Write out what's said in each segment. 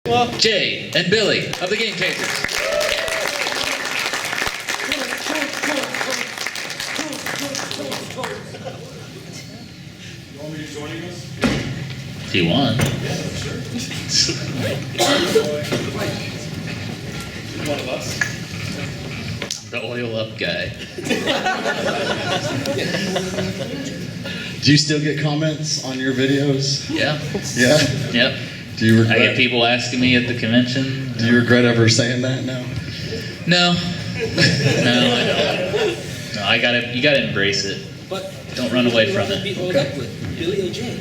Jay and Billy of the Game Chasers. You want me to join us? If you want. Yeah, sure. One of us. The oil up guy. Do you still get comments on your videos? Yeah. Yeah? Yep. Do you I regret, get people asking me at the convention. do you regret ever saying that now? No. No, I don't. No, you gotta embrace it. But Don't run away from it. Be oiled up with Billy or Jay.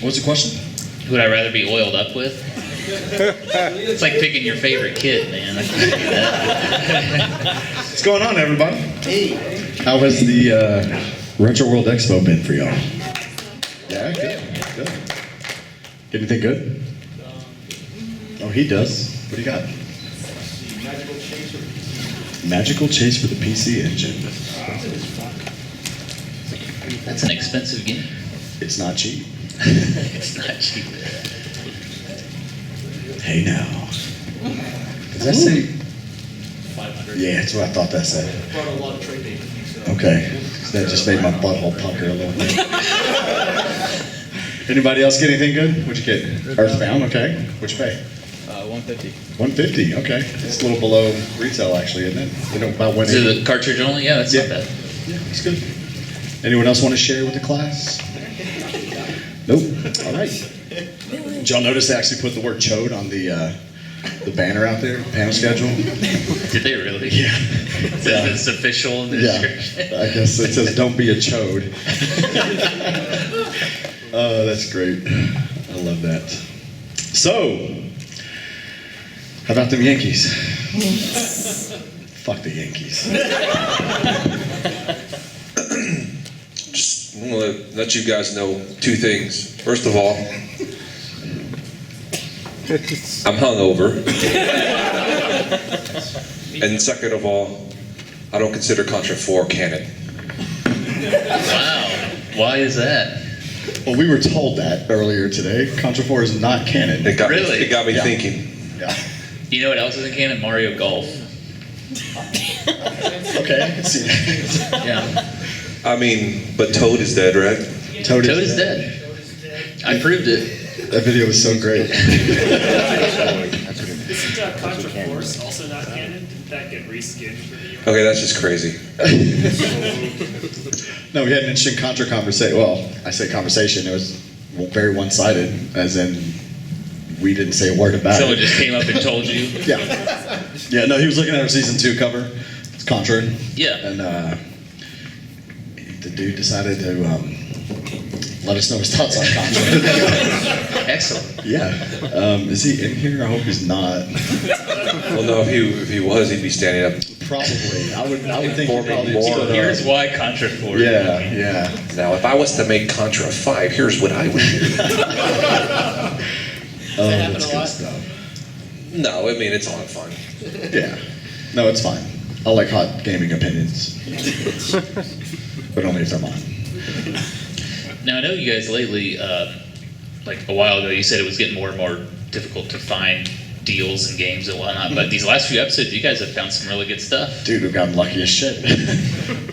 What's the question? Who would I rather be oiled up with? It's like picking your favorite kid, man. I can't do that. What's going on, everybody? Hey. How has the Retro World Expo been for y'all? Yeah, good. Good. Get anything good? Oh, he does. What do you got? Magical Chase for the PC Engine. That's an expensive game. It's not cheap. It's not cheap. Hey now. Does that say? 500. Yeah, that's what I thought that said. Brought a lot of training. So. Okay. That just made my butthole pucker a little bit. Anybody else get anything good? What'd you get? Earthbound, okay. What'd you pay? 150. 150, okay. It's a little below retail actually, isn't it? You know, about Is it 180. the cartridge only? Yeah, that's Yeah. not bad. Yeah, it's good. Anyone else want to share with the class? Nope. All right. Did y'all notice they actually put the word chode on the banner out there, panel schedule? Did they really? Yeah. It says it's official in the description. I guess it says don't be a chode. Oh, that's great. I love that. So, how about them Yankees? Fuck the Yankees. Just want to let you guys know two things. First of all, I'm hungover. And second of all, I don't consider Contra 4 canon. Wow. Why is that? Well, we were told that earlier today. Contra 4 is not canon. It got Really? me, it got me Yeah. thinking. Yeah. You know what else isn't canon? Mario Golf. Okay, I can see that. Yeah. I mean, but Toad is dead, right? Toad Toad is dead. I proved it. That video was so great. Isn't Contra Force also not canon? Didn't that get reskinned for the US? Okay, that's just crazy. No, we had an interesting Contra conversation. Well, I say conversation. It was very one-sided, as in we didn't say a word about Someone it. just came up and told you. Yeah. Yeah, no, he was looking at our season 2 cover. It's Contra. Yeah. And the dude decided to let us know his thoughts on Contra. Excellent. Yeah. Is he in here? I hope he's not. Well, no, if he was, he'd be standing up. Probably. I would think he More- probably more- stood up. Here's why Contra 4. Yeah, yeah. Now, if I was to make Contra 5, here's what I would do. Oh, that's good stuff. No, I mean, it's all in fun. Yeah. No, it's fine. I like hot gaming opinions. But only if they're mine. Now I know you guys lately, like a while ago, you said it was getting more and more difficult to find deals and games and whatnot. But these last few episodes, you guys have found some really good stuff. Dude, we've gotten lucky as shit.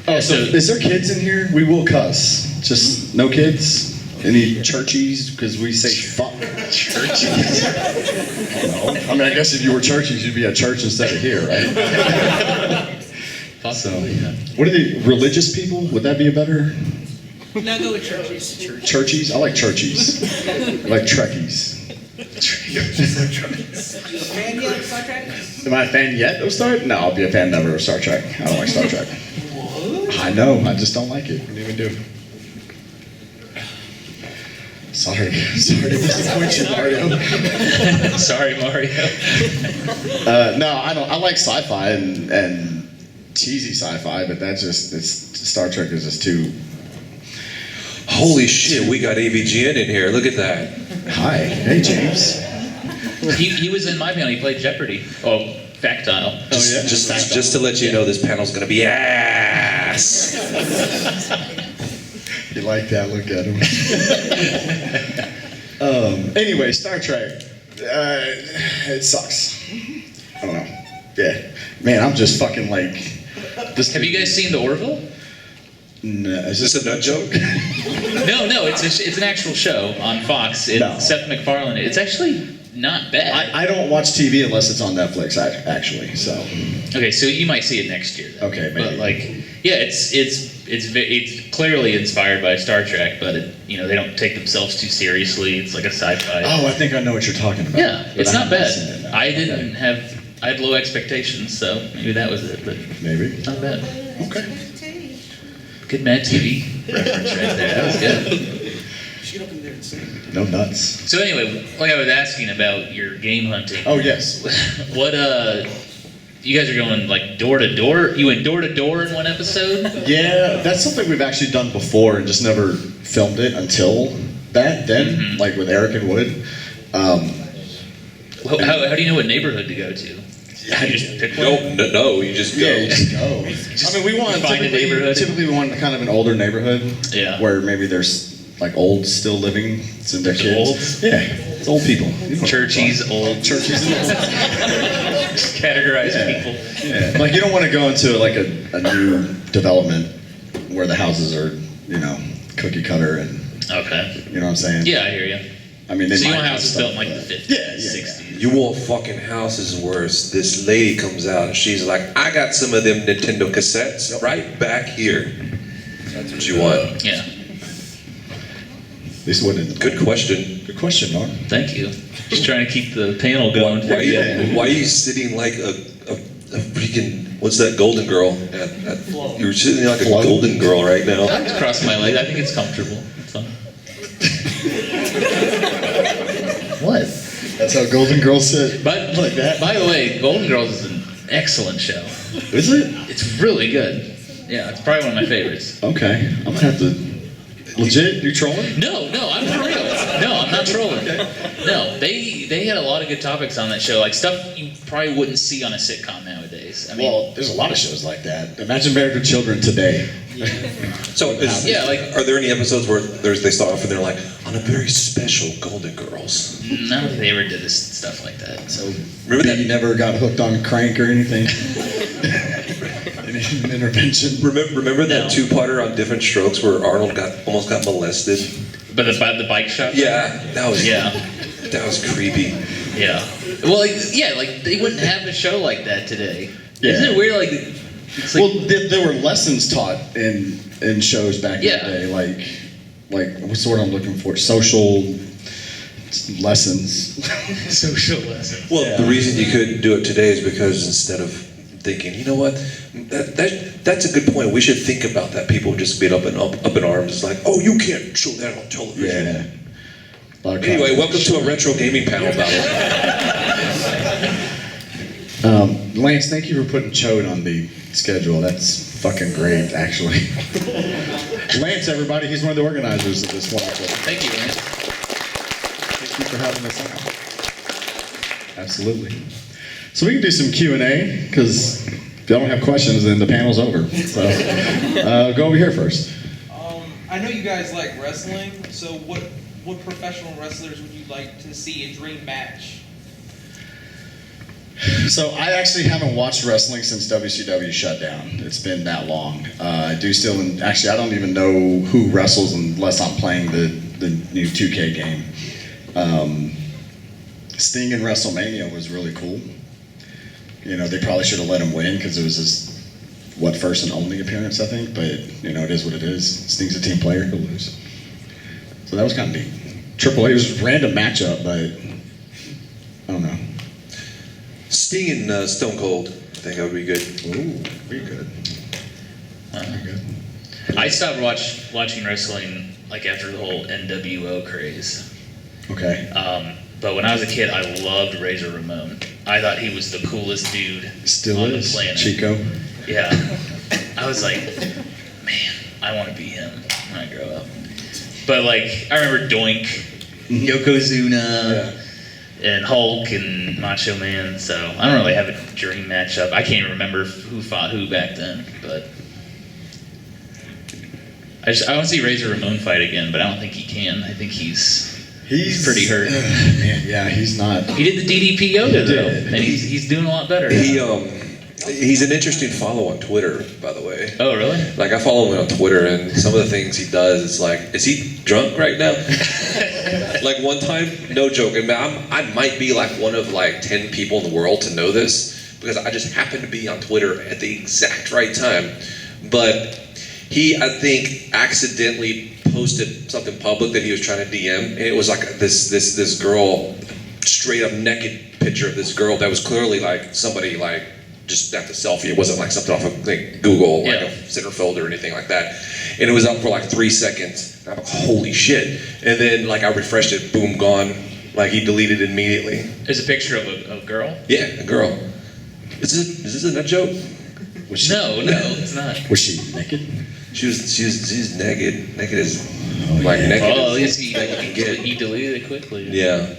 Oh, so is there kids in here? We will cuss. Just no kids? Any churchies? Because we say fuck. Churches. No. I mean, I guess if you were churchies, you'd be at church instead of here, right? Possibly. Yeah. What are the religious people? Would that be a better? Now go with churches. Churchies? I like churchies. I like Trekkies. You a fan yet of Star Trek? Am I a fan yet of Star Trek? No, I'll be a fan never of Star Trek. I don't like Star Trek. I know, I just don't like it. What do you even do? Sorry to disappoint you, Mario. Sorry, Mario. No, I don't. I like sci-fi and cheesy sci-fi, but Star Trek is just too. Holy shit, we got AVGN in here. Look at that. Hi, hey James. He was in my panel. He played Jeopardy. Oh, Factile. Oh yeah, Just to let you know, this panel's gonna be ass. You like that? Look at him. Anyway, Star Trek. It sucks. I don't know. Yeah. Man, I'm just fucking like... Have you guys seen The Orville? No, is this a nut joke? No, it's an actual show on Fox. It's No. Seth MacFarlane. It's actually not bad. I don't watch TV unless it's on Netflix, actually, so... Okay, so you might see it next year. Then. Okay, maybe. But like, yeah, it's clearly inspired by Star Trek, but they don't take themselves too seriously. It's like a sci-fi. Oh, I think I know what you're talking about. Yeah, but it's I not haven't bad. seen it, no. I had low expectations, so maybe that was it. But Maybe. not bad. Okay. Good Mad TV reference right there. That was good. Get up in there and sing. No nuts. So anyway, like I was asking about your game hunting. Oh, yes. What you guys are going like door to door? You went door to door in one episode? Yeah, that's something we've actually done before and just never filmed it until then, like with Eric and Wood. How do you know what neighborhood to go to? You just pick one? No, you just go. Yeah, you just go. I mean, we want find a neighborhood. Typically, we want kind of an older neighborhood. Yeah. Where maybe there's like olds still living, and their kids. Olds? Yeah, it's old people. Churchies, old. Churchies and olds. Just categorize Yeah. people. Yeah. Like you don't want to go into like a new development where the houses are, cookie cutter and Okay. you know what I'm saying? Yeah, I hear you. I mean, they So you might want have houses stuff, built in like but- the 50s, Yeah, 60s. You want fucking houses where this lady comes out and she's like, I got some of them Nintendo cassettes right back here. That's what you want. Yeah. At least what in Good question. Good question, Mark. Thank you. Just trying to keep the panel going. Why are you sitting like a freaking, what's that golden girl? You're sitting like a Float? golden girl right now. I'm just crossing my legs. I think it's comfortable. It's fine. What? That's how Golden Girls sit. But Like that. by the way, Golden Girls is an excellent show. Is it? It's really good. Yeah, it's probably one of my favorites. Okay, I'm gonna have to. Legit? You trolling? No, I'm for real. No, I'm not trolling. No, they had a lot of good topics on that show, like stuff you probably wouldn't see on a sitcom nowadays. I mean, Well, there's a lot of shows like that. Imagine Married with Children today. So, like- are there any episodes where they start off and they're like, on a very special Golden Girls? I don't think they ever did this stuff like that. So Remember that? You never got hooked on crank or anything? Any intervention? Remember that No. two-parter on Different Strokes where Arnold almost got molested? but the bike shop. Yeah, that was creepy. Yeah. Well, like they wouldn't have a show like that today. Yeah. Isn't it weird? Like, it's like Well, there were lessons taught in shows back Yeah. in the day, like what's the word I'm looking for? Social lessons. social lesson. Well, Yeah. the reason you couldn't do it today is because instead of thinking, you know what, that's a good point. We should think about that. People just get up in arms. It's like, oh, you can't show that on television. Yeah. A lot of Anyway, content. welcome to a retro gaming panel battle. Lance, thank you for putting Chode on the schedule. That's fucking great, actually. Lance, everybody, he's one of the organizers of this one. Thank you, man. Thank you for having us on. Absolutely. So we can do some Q&A, because if y'all don't have questions, then the panel's over. So go over here first. I know you guys like wrestling, so what professional wrestlers would you like to see a dream match? So I actually haven't watched wrestling since WCW shut down. It's been that long. I do still, and actually I don't even know who wrestles unless I'm playing the new 2K game. Sting in WrestleMania was really cool. They probably should have let him win because it was his, first and only appearance, I think, but it is what it is. Sting's a team player, he'll lose. So that was kind of neat. Triple H was a random matchup, but I don't know. Sting and Stone Cold, I think that would be good. Ooh, be good. Be good. I stopped watching wrestling like after the whole NWO craze. Okay. But when I was a kid, I loved Razor Ramon. I thought he was the coolest dude Still on is. the planet. Chico. Yeah. I was like, man, I want to be him when I grow up. But like, I remember Doink, Yokozuna, and Hulk and Macho Man. So I don't really have a dream matchup. I can't even remember who fought who back then. But I want to see Razor Ramon fight again, but I don't think he can. I think he's He's pretty hurt. Man, yeah, he's not. He did the DDP Yoda He though, did. and he's doing a lot better. He's an interesting follow on Twitter, by the way. Oh, really? Like, I follow him on Twitter, and some of the things he does, it's like, is he drunk right now? Like, one time, no joke, and I might be like one of like 10 people in the world to know this, because I just happened to be on Twitter at the exact right time. But he, I think, accidentally posted something public that he was trying to DM, and it was like this girl, straight up naked picture of this girl that was clearly like somebody like just at the selfie. It wasn't like something off of like Google, like a centerfold or anything like that. And it was up for like 3 seconds. And I'm like, holy shit! And then like I refreshed it, boom, gone. Like he deleted it immediately. There's a picture of a girl. Yeah, a girl. Is this a nut joke? No, it's not. Was she naked? She's naked. Naked as like naked. Oh, at as least he deleted it quickly. Yeah.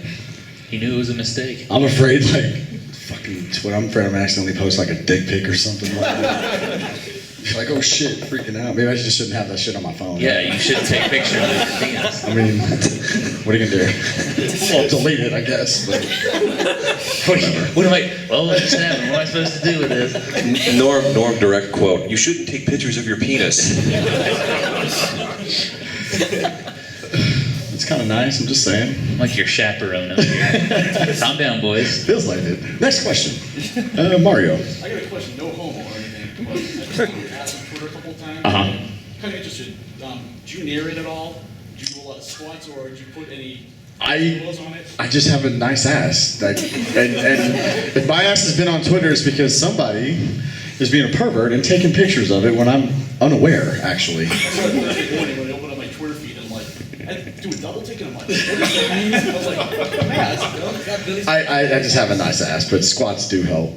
He knew it was a mistake. I'm afraid, like, fucking Twitter, I'm afraid I'm accidentally post like a dick pic or something like that. Like, oh shit, freaking out. Maybe I just shouldn't have that shit on my phone. Yeah, you shouldn't take pictures of your penis. I mean, what are you gonna do? Well, delete it, I guess. But What am I? Well, it just happened. What am I supposed to do with this? Norm direct quote. You shouldn't take pictures of your penis. it's kind of nice. I'm just saying. I'm like your chaperone over here. Calm down, boys. Feels like it. Next question, Mario. I got a question, no homo or anything, but I just wanted to ask on Twitter a couple of times. Kind of interested. Do you narrate at all? Do you do a lot of squats, or do you put any rules on it? I just have a nice ass. Like, and if my ass has been on Twitter, it's because somebody is being a pervert and taking pictures of it when I'm unaware, actually. I started Thursday morning when I opened up my Twitter feed, and I'm like, I do a double take, and I'm like, what does that mean? I was like, I just have a nice ass, but squats do help.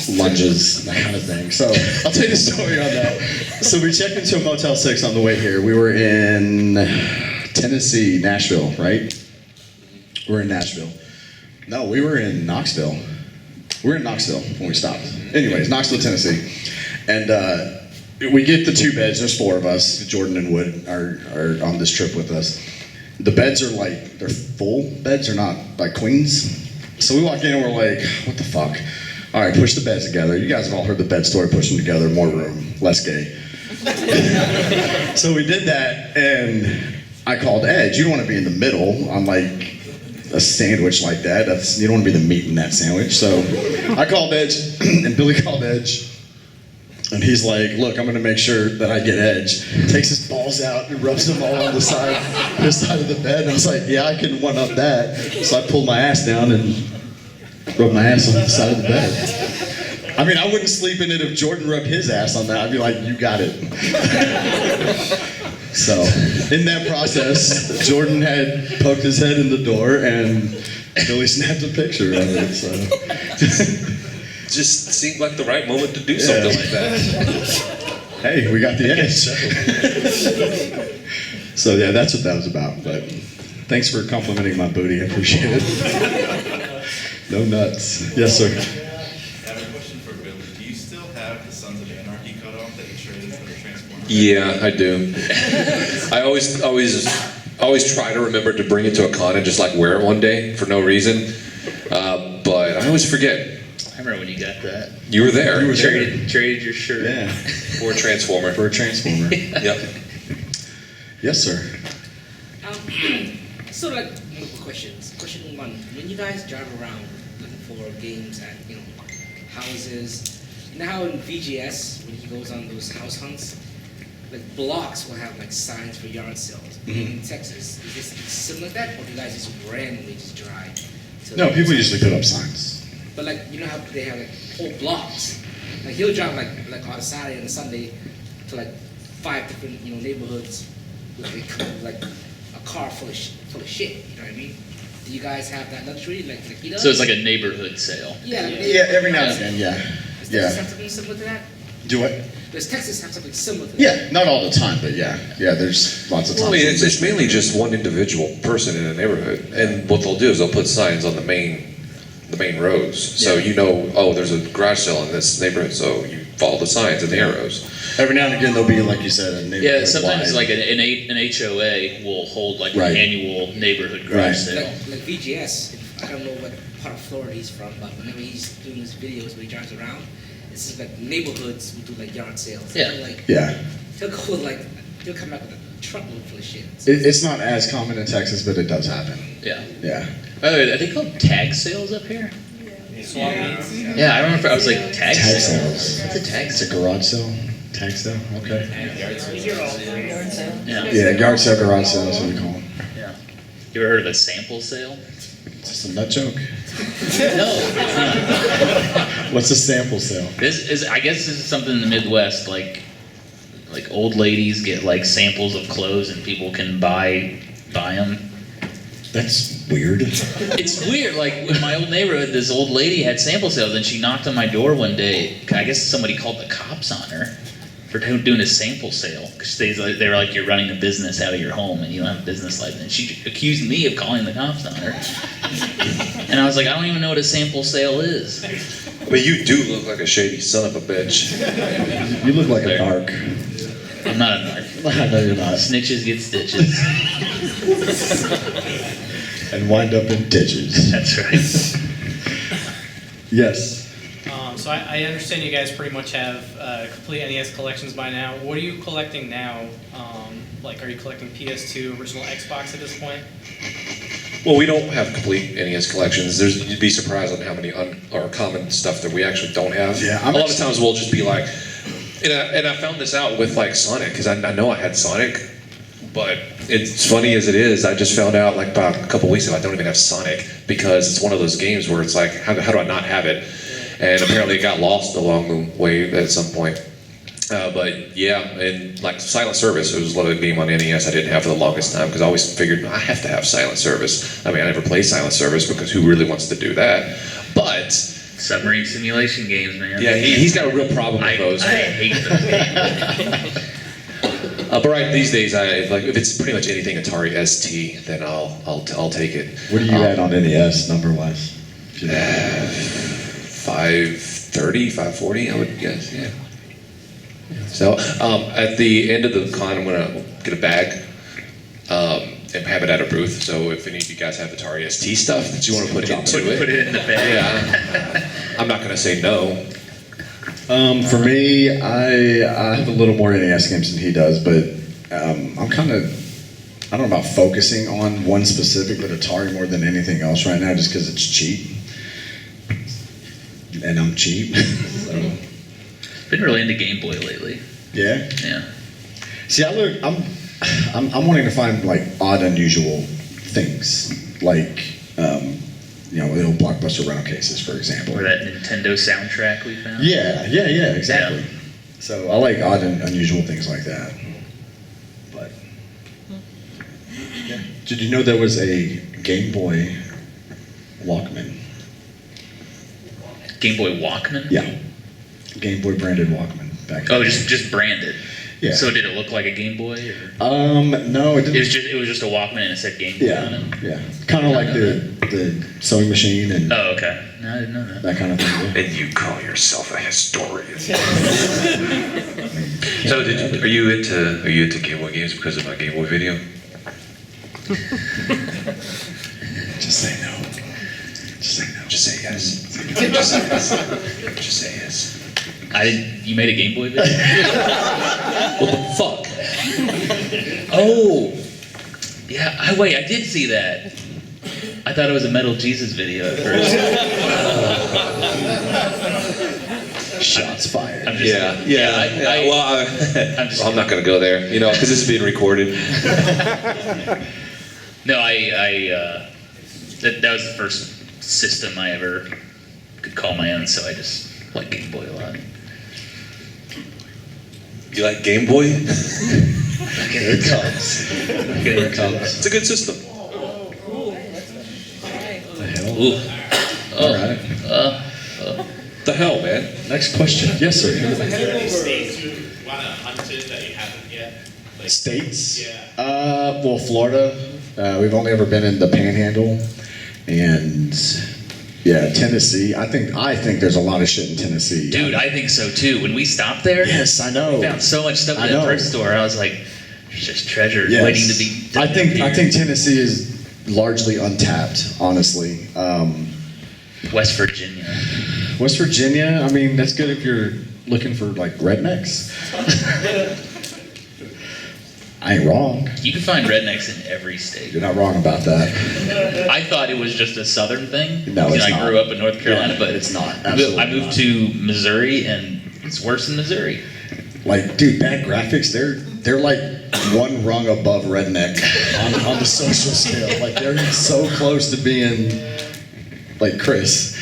Lunges, that kind of thing. So I'll tell you the story on that. So we checked into a Motel 6 on the way here. We were in Tennessee, Nashville, right? We're in Nashville. No, we were in Knoxville. We were in Knoxville when we stopped. Anyways, Knoxville, Tennessee. And we get the 2 beds. There's 4 of us. Jordan and Wood are on this trip with us. The beds are like, they're full beds. They're not like queens. So we walk in and we're like, what the fuck? All right, push the beds together. You guys have all heard the bed story, push them together, more room, less gay. So we did that, and I called Edge. You don't want to be in the middle on like a sandwich like that. You don't want to be the meat in that sandwich. So I called Edge, and Billy called Edge, and he's like, look, I'm going to make sure that I get Edge. Takes his balls out and rubs them all on his side of the bed. And I was like, yeah, I can one up that. So I pulled my ass down and rub my ass on the side of the bed. I mean, I wouldn't sleep in it if Jordan rubbed his ass on that. I'd be like, you got it. So, in that process, Jordan had poked his head in the door and Billy snapped a picture of it. So. Just seemed like the right moment to do something like that. Hey, we got the edge. So yeah, that's what that was about. But thanks for complimenting my booty. I appreciate it. No nuts. Yes, sir. I have a question for Billy. Do you still have the Sons of Anarchy cutoff that you traded for the Transformers? Yeah, I do. I always try to remember to bring it to a con and just like wear it one day for no reason. But I always forget. I remember when you got that. You were there. You were there. Traded your shirt. Yeah. For a Transformer. For a Transformer. Yep. Yes, sir. So like multiple questions. Question 1: when you guys drive around looking for games at houses, you know how in VGS when he goes on those house hunts, like blocks will have like signs for yard sales. In Texas, is this similar to that, or do you guys just randomly just drive? No, people usually put up signs. But like you know how they have like whole blocks. Like he'll drive like on a Saturday and a Sunday to like 5 different neighborhoods with like a car full of shit. You know what I mean? Do you guys have that luxury like he does? So it's like a neighborhood sale. Yeah. Yeah, every now and then, yeah. Does Texas Yeah. have something similar to that? Do what? Does Texas have something similar to that? Yeah, not all the time, but yeah. Yeah, there's lots of times. Well, it's mainly just one individual person in a neighborhood, and what they'll do is they'll put signs on the main the main roads. So Yeah. you know, oh, there's a garage sale in this neighborhood, so you follow the signs and the arrows. Every now and again, there'll be, like you said, a neighborhood Yeah, sometimes wide. like an HOA will hold like Right. an annual neighborhood garage Right. sale. Like VGS, I don't know what part of Florida he's from, but whenever he's doing his videos where he drives around, it's just like neighborhoods will do like yard sales. Yeah. He'll, like, Yeah. he'll go like, he'll come back with a truckload full of shit. It's not as common in Texas, but it does happen. Yeah. Yeah. By the way, are they called tag sales up here? Yeah, I remember. I was like tag, Tag sales. sales. What's a tag It's a sale? garage sale. Tag sale. Okay. You hear all three. Yeah. Yeah, yard sale, garage sale. That's what we call them. Yeah. You ever heard of a sample sale? It's just a nut joke. No, it's not. What's a sample sale? This is, I guess, this is something in the Midwest. Like old ladies get like samples of clothes, and people can buy them. That's weird. It's weird. Like in my old neighborhood, this old lady had sample sales, and she knocked on my door one day. I guess somebody called the cops on her for doing a sample sale because they were like, "You're running a business out of your home, and you don't have a business license." And she accused me of calling the cops on her. And I was like, "I don't even know what a sample sale is." But you do look like a shady son of a bitch. You look like a narc. I'm not a narc. I know you're not. Snitches get stitches. And wind up in ditches. That's right. Yes. So I understand you guys pretty much have complete NES collections by now. What are you collecting now? Like, are you collecting PS2, original Xbox at this point? Well, we don't have complete NES collections. You'd be surprised on how many or common stuff that we actually don't have. Yeah, a lot of times we'll just be like, and I found this out with like Sonic because I know I had Sonic, but it's funny as it is. I just found out like about a couple weeks ago I don't even have Sonic because it's one of those games where it's like, how do I not have it? And apparently it got lost along the way at some point. But yeah, and like Silent Service, it was a game on NES I didn't have for the longest time because I always figured I have to have Silent Service. I mean, I never played Silent Service because who really wants to do that? But Submarine simulation games, man. yeah, he's got a real problem with those. I hate those games. But right these days, if it's pretty much anything Atari ST, then I'll take it. What are you at on NES number wise? 530, 540, I would guess. Yeah. So at the end of the con, I'm gonna get a bag and have it at a booth. So if any of you guys have Atari ST stuff that you want to put into it, Put it in the bag. yeah, I'm not gonna say no. For me, I have a little more NES games than he does, but I'm kind of, I don't know about focusing on one specific, but Atari more than anything else right now, just because it's cheap. And I'm cheap. So, Been really into Game Boy lately. yeah. Yeah. See, I'm wanting to find like odd, unusual things, like the old Blockbuster rental cases, for example. Or that Nintendo soundtrack we found. Yeah, exactly. So I like odd and unusual things like that. But yeah. Did you know there was a Game Boy Walkman? Game Boy Walkman? Yeah, Game Boy branded Walkman back. Oh, just branded. Yeah. So did it look like a Game Boy? Or? No, it didn't. It was just a Walkman and it said Game Boy on it. Yeah, kind of like the sewing machine and Oh, okay. No, I didn't know that. that kind of thing. Yeah. And you call yourself a historian. So are you into Game Boy games because of my Game Boy video? Just say no. Just say no. Just say yes. Just say yes. Just say yes. You made a Game Boy video? What the fuck? Oh! Yeah, I did see that. I thought it was a Metal Jesus video at first. Shots fired. I'm just, I'm not gonna go there, because this is being recorded. No, that was the first system I ever could call my own, so I just like Game Boy a lot. You like Game Boy? Here it comes. Here it comes. It's a good system. The hell? Ooh. All right. The hell, man. Next question. Yes, sir. States you want to hunt in that you haven't yet? Like, States? Yeah. Well, Florida. We've only ever been in the Panhandle, and Yeah, Tennessee. I think there's a lot of shit in Tennessee. Dude, I think so too. When we stopped there, Yes, I know. we found so much stuff I in that know. thrift store. I was like, there's just treasure Yes. waiting to be I dug think up here. Tennessee is largely untapped, honestly. West Virginia. West Virginia. I mean, that's good if you're looking for like rednecks. I ain't wrong. You can find rednecks in every state. You're not wrong about that. I thought it was just a southern thing. No, it's I not. grew up in North Carolina, Yeah, but it's not. I Absolutely moved not. to Missouri, and it's worse in Missouri. Like, dude, bad graphics. They're like one rung above redneck on the social scale. Like, they're so close to being like Chris.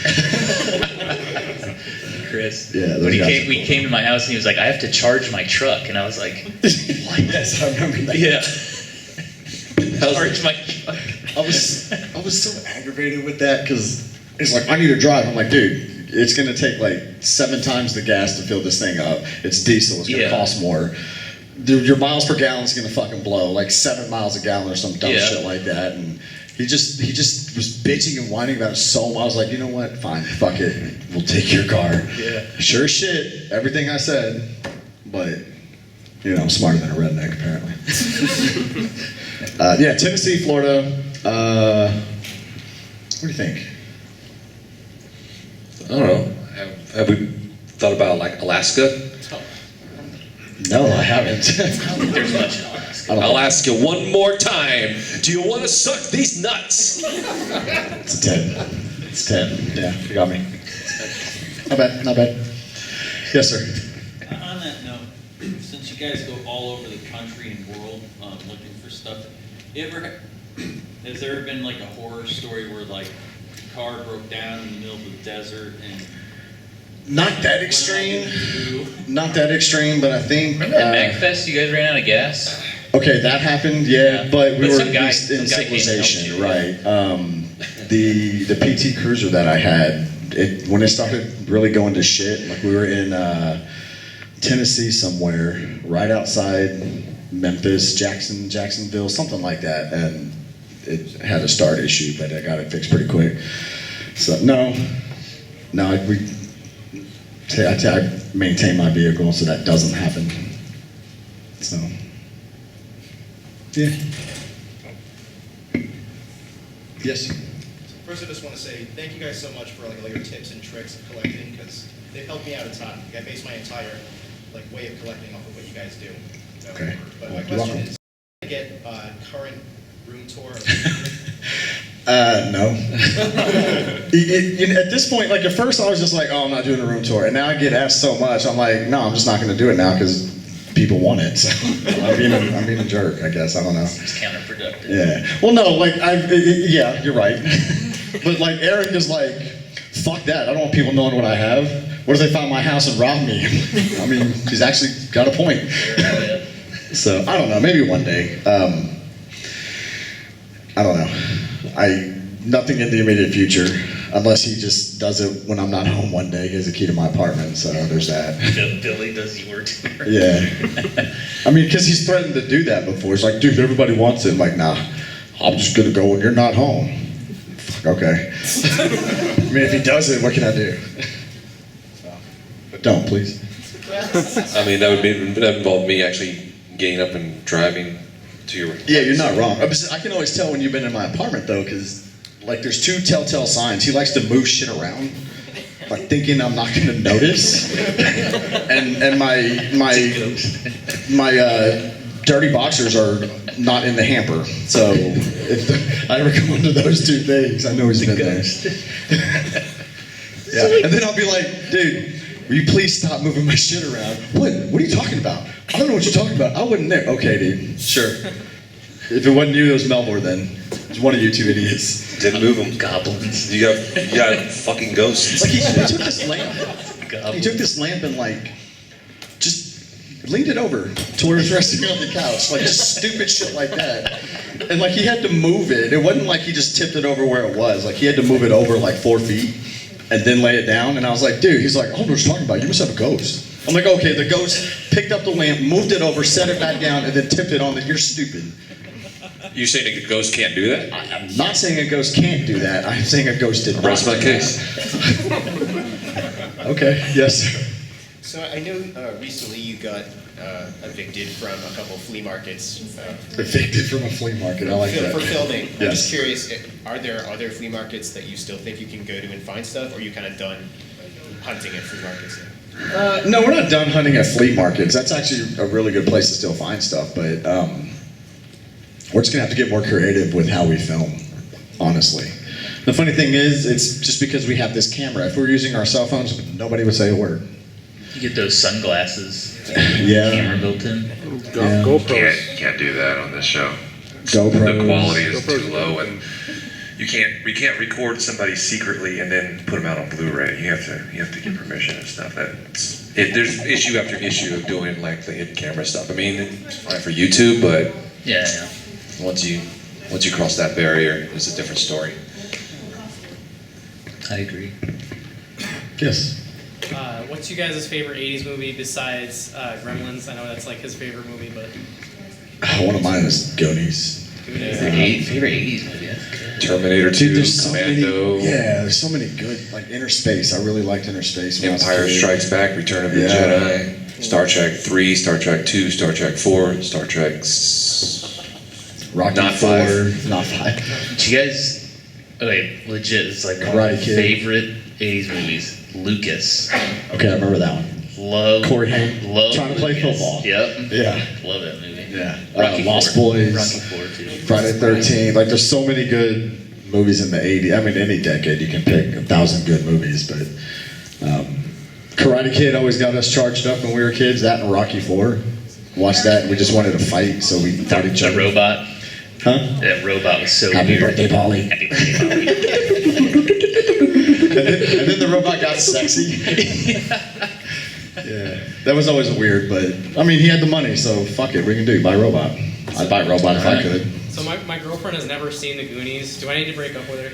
Chris. Yeah, those When guys are we cool. came to my house, and he was like, "I have to charge my truck," and I was like, Like, yes, I remember that. "Yeah, charge my truck." I was so aggravated with that because he's like, I need to drive. I'm like, dude, it's gonna take like 7 times the gas to fill this thing up. It's diesel. It's gonna Yeah. cost more. Dude, your miles per gallon is gonna fucking blow like 7 miles a gallon or some dumb Yeah. shit like that. And he just was bitching and whining about it so much. I was like, you know what? Fine, fuck it. We'll take your car. Yeah. Sure as shit. Everything I said, but you know, I'm smarter than a redneck apparently. Yeah, Tennessee, Florida. What do you think? I don't know. Have we thought about like Alaska? No, I haven't. I don't think there's much in Alaska. I'll ask you one more time. Do you want to suck these nuts? It's a 10. It's 10. Yeah, you got me. Not bad, not bad. Yes, sir. On that note, since you guys go all over the country and world looking for stuff, has there ever been like a horror story where like a car broke down in the middle of the desert and Not that extreme. Not that extreme, but I think. Remember that MagFest? You guys ran out of gas. Okay, that happened, yeah, Yeah. but we But were some at guy- least in some guy came and helped civilization, you, yeah. right? The PT Cruiser that I had, when it started really going to shit, like we were in Tennessee somewhere, right outside Memphis, Jacksonville, something like that, and it had a start issue, but I got it fixed pretty quick. So no, I maintain my vehicle so that doesn't happen. So, yeah. Yes. First, I just want to say thank you guys so much for like all your tips and tricks of collecting because they've helped me out a ton. Like, I base my entire like way of collecting off of what you guys do. So, Okay. But my You're question welcome. is, can I get current room tour? No. At this point, like at first I was just like, oh, I'm not doing a room tour. And now I get asked so much, I'm like, no, I'm just not going to do it now because people want it. So I'm being a jerk, I guess. I don't know. It's counterproductive. Yeah. Well, no, like, yeah, you're right. But like Eric is like, fuck that. I don't want people knowing what I have. What if they find my house and rob me? I mean, he's actually got a point. So I don't know. Maybe one day. I don't know. Nothing in the immediate future, unless he just does it when I'm not home one day. He has a key to my apartment, so there's that. Billy does your tour. Yeah. I mean, because he's threatened to do that before. He's like, dude, everybody wants it. I'm like, nah, I'm just gonna go when you're not home. Fuck, okay. I mean, if he does it, what can I do? So, but don't, please. I mean, that would involve me actually getting up and driving to your. Yeah, you're not wrong. I can always tell when you've been in my apartment though, because like there's 2 telltale signs. He likes to move shit around, like thinking I'm not gonna notice. and my dirty boxers are not in the hamper. So if I ever come into those 2 things, I know he's been there. Yeah, and then I'll be like, dude, will you please stop moving my shit around? What are you talking about? I don't know what you're talking about. I wasn't there. Okay, dude. Sure. If it wasn't you, it was Melmore then. It was one of you 2 idiots. Didn't move them. Goblins. You got fucking ghosts. Like he took this lamp. He took this lamp and like just leaned it over to where it was resting on the couch. Like just stupid shit like that. And like he had to move it. It wasn't like he just tipped it over where it was. Like he had to move it over like 4 feet and then lay it down. And I was like, dude, he's like, I don't know what you're talking about. You must have a ghost. I'm like, okay, the ghost picked up the lamp, moved it over, set it back down, and then tipped it on the, you're stupid. You saying a ghost can't do that? I'm not saying a ghost can't do that. I'm saying a ghost did not. Rest my do case. that. Okay, yes, sir. So I know recently you got evicted from a couple of flea markets. Evicted from a flea market. I like that. For filming. I'm Yes. just curious, are there other flea markets that you still think you can go to and find stuff, or are you kind of done hunting at flea markets? No, we're not done hunting at flea markets. That's actually a really good place to still find stuff, but we're just gonna have to get more creative with how we film, honestly. The funny thing is, it's just because we have this camera. If we were using our cell phones, nobody would say a word. You get those sunglasses. Yeah. Camera built in. Yeah. GoPros. Can't do that on this show. GoPros. The quality is too low, and we can't record somebody secretly and then put them out on Blu-ray. You have to get permission and stuff. There's issue after issue of doing like the hidden camera stuff. I mean, it's fine for YouTube, but Yeah. once you cross that barrier, it's a different story. I agree. Yes. What's you guys' favorite 80s movie besides Gremlins? I know that's like his favorite movie, but One of mine is Goonies. Favorite 80s movie. That's good. Terminator 2, Dude, there's so Commando, many. Yeah, there's so many good. Like Inner Space. I really liked Inner Space. when I was a Empire kid. Strikes Back, Return of the Yeah. Jedi, Star Trek 3, Star Trek 2, Star Trek 4, Star Trek Rocky Not 4, five. Not 5. Do you guys? Okay, legit. It's like one of Karate my Kid. favorite 80s movies. Lucas. Okay, I remember that one. Love. Corey Haim, Love. trying to play Lucas. football. Yep. Yeah. Love that movie. Yeah. Rocky Lost 4. Boys. Rocky 4 too. Friday the 13th. Like, there's so many good movies in the 80s. I mean, any decade you can pick 1,000 good movies, but Karate Kid always got us charged up when we were kids. That and Rocky 4. Watched that and we just wanted to fight, so we fought each The other. robot. Huh? That robot was so Happy weird. birthday, Polly. Happy birthday, Polly. And then the robot got sexy. Yeah, that was always weird, but I mean, he had the money, so fuck it, we can do buy robot. I'd buy robot if I could. so my girlfriend has never seen the Goonies. Do I need to break up with her?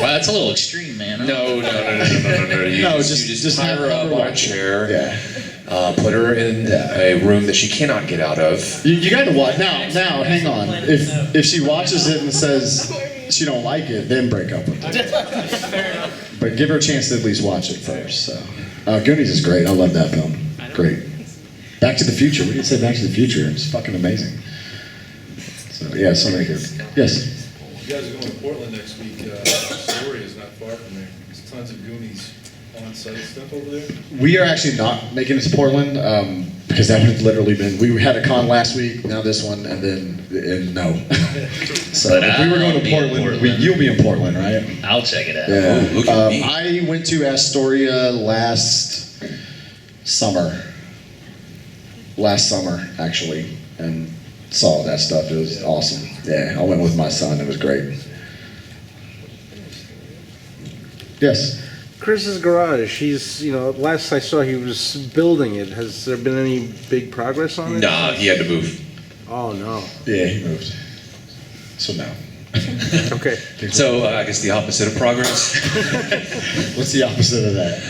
Wow, that's a little extreme, man. No. You No, just tie have her up her on a watch it. chair. Yeah, Put her in a room that she cannot get out of. you got to watch now. Hang on, if she watches it and says she don't like it, then break up with her. Fair enough. But give her a chance to at least watch it first. So, Goonies is great. I love that film. Great. Back to the Future. We didn't say Back to the Future. It's fucking amazing. So yeah, so many good. Yes. You guys are going to Portland next week. Astoria is not far from there. There's tons of Goonies on-site stuff over there. We are actually not making it to Portland because that would have literally been. We had a con last week, now this one, and no. So But if we were going I'll to be in Portland, Portland. you'll be in Portland, right? I'll check it out. Yeah. Oh, look at me. I went to Astoria last summer, actually, and saw that stuff. It was awesome. Yeah, I went with my son. It was great. Yes. Chris's garage, last I saw he was building it. Has there been any big progress on it? Nah, he had to move. Oh, no. Yeah, he moved. So no. Okay. So I guess the opposite of progress. What's the opposite of that?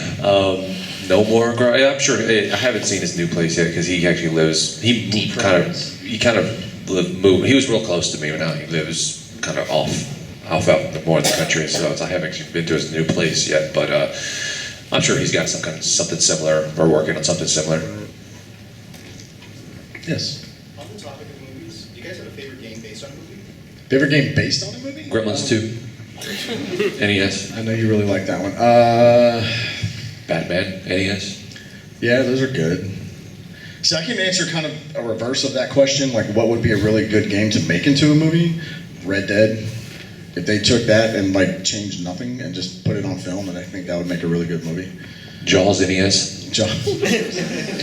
No more. I'm sure. I haven't seen his new place yet because he actually lives. He kind of moved. He was real close to me, but now he lives kind of off out more in the country. So I haven't actually been to his new place yet, but I'm sure he's got something similar or working on something similar. Yes. On the topic of movies, do you guys have a favorite game based on a movie? Favorite game based on a movie? Gremlins 2. NES. I know you really like that one. Batman. NES. Yeah, those are good. So I can answer kind of a reverse of that question, like what would be a really good game to make into a movie? Red Dead. If they took that and like changed nothing and just put it on film, then I think that would make a really good movie. Jaws. NES. Jaws.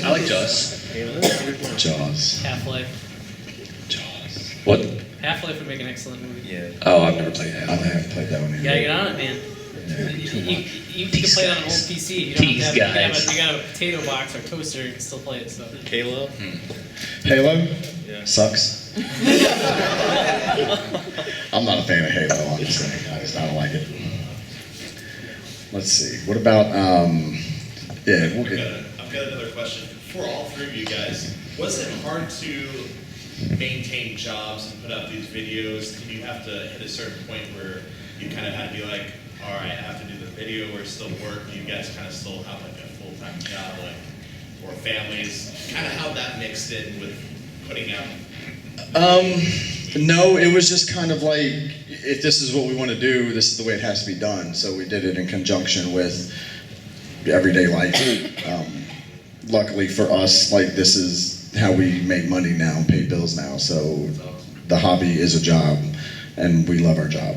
I like Jaws. Jaws. Half-Life. What? Half-Life would make an excellent movie. Yeah. Oh, I've never played I that. haven't played that one You either. gotta get on it, man. You can play it on an old PC. You don't have to have, you can have a potato box or toaster, you can still play it. So. Halo? Halo? Yeah. Sucks. I'm not a fan of Halo, honestly. I don't like it. Let's see. What about, yeah, we'll get. I've got another question. For all three of you guys, was it hard to maintain jobs and put out these videos? Did you have to hit a certain point where you kind of had to be like, all right, I have to do the video or still work? Do you guys kind of still have like a full-time job, like, or families? Kind of how that mixed in with putting out? No, it was just kind of like, if this is what we want to do, this is the way it has to be done. So we did it in conjunction with everyday life. Luckily for us, like, this is how we make money now and pay bills now. So the hobby is a job, and we love our job.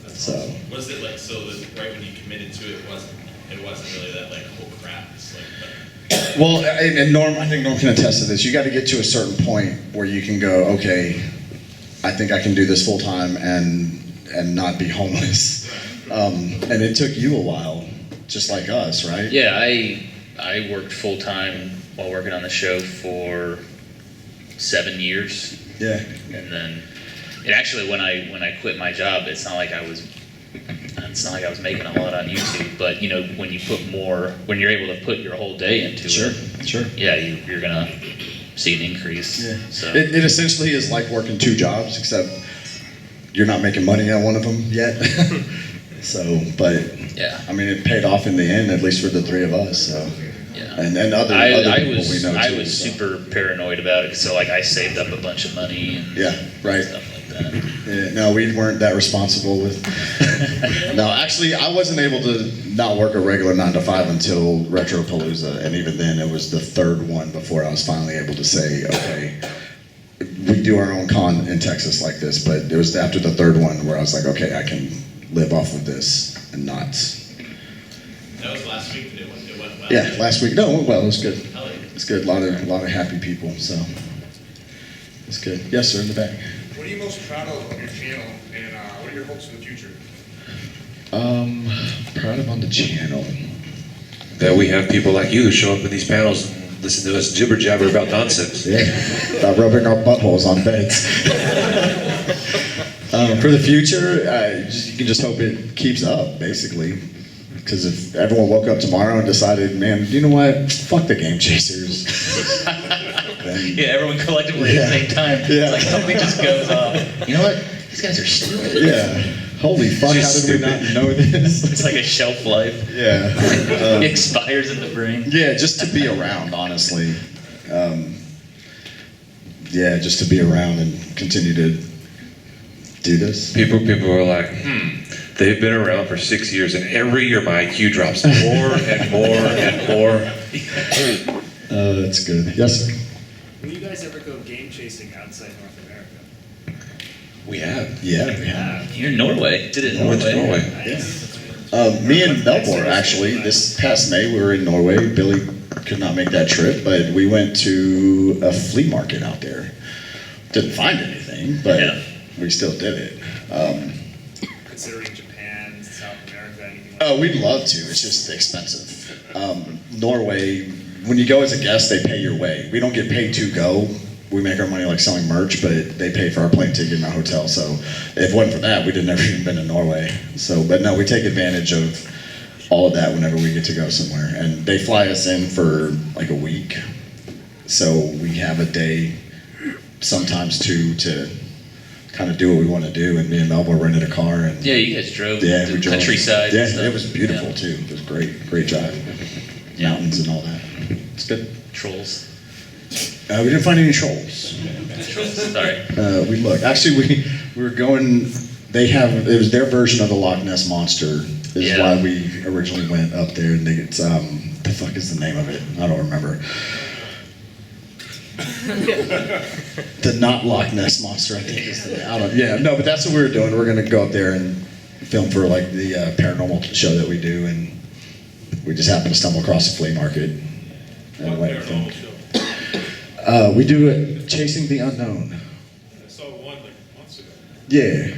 So. Was it like, so that right when you committed to it, it wasn't really that like, oh crap, it's like, Well, and Norm, I think Norm can attest to this. You got to get to a certain point where you can go, okay, I think I can do this full time and not be homeless. And it took you a while, just like us, right? Yeah, I worked full time while working on the show for 7 years. Yeah. And then, it actually, when I quit my job, it's not like I was making a lot on YouTube, but you know, when you're able to put your whole day into it, sure, yeah, you're gonna see an increase. Yeah. So It essentially is like working 2 jobs, except you're not making money on one of them yet. So, but yeah, I mean, it paid off in the end, at least for the 3 of us. So, yeah, and other I people was we know I too, was so. super paranoid about it, so like I saved up a bunch of money and right. stuff like that. Yeah, no, we weren't that responsible with. No, actually, I wasn't able to not work a regular 9 to 5 until Retropalooza, and even then, it was the 3rd one before I was finally able to say, okay, we do our own con in Texas like this, but it was after the 3rd one where I was like, okay, I can live off of this and not. that was last week that it went well. Yeah, last week. No, it went well. It was good. It's good. A lot of happy people. So it's good. Yes, sir, in the back. What are you most proud of on your channel, and what are your hopes for the future? Proud of on the channel. That we have people like you who show up in these panels and listen to us jibber jabber about nonsense. Yeah, about rubbing our buttholes on beds. For the future, you can just hope it keeps up, basically. Because if everyone woke up tomorrow and decided, man, you know what? Fuck the Game Chasers. Then, Yeah, everyone collectively at the same time. Yeah. It's like something just goes off. You know what? These guys are stupid. Yeah. Holy fuck, how did we not know this? It's like a shelf life. Yeah. It expires in the brain. Yeah, just to be around, honestly. Yeah, just to be around and continue to do this. People are like, they've been around for 6 years, and every year my IQ drops more and more and more. That's good. Yes, sir. Will you guys ever go game chasing outside North America? We have. Yeah, we have. You're in Norway. Did it in Went to Norway. Norway. Yeah. Me and Melbourne, actually, this past May, we were in Norway. Billy could not make that trip, but we went to a flea market out there. Didn't find anything, but we still did it. Considering Japan, South America, anything like Oh, we'd love to. It's just expensive. Norway, when you go as a guest, they pay your way. We don't get paid to go. We make our money like selling merch, but they pay for our plane ticket and our hotel. So if it wasn't for that, we'd have never even been to Norway. So, but no, we take advantage of all of that whenever we get to go somewhere. And they fly us in for like a week. So we have a day, sometimes 2, to kind of do what we want to do. And me and Melba rented a car. And Yeah, you guys drove yeah, the we drove. countryside. Yeah, and stuff. it was beautiful too. It was great drive. Mountains and all that. It's good. Trolls. We didn't find any trolls. Sorry. We looked. Actually, we were going. It was their version of the Loch Ness Monster. Is why we originally went up there. And it's the fuck is the name of it? I don't remember. The not Loch Ness Monster, I think is the. I don't. Yeah, no, but that's what we were doing. We're gonna go up there and film for like the paranormal show that we do, and we just happened to stumble across a flea market. And went and filmed. We do it Chasing the Unknown. I saw one like months ago. Yeah.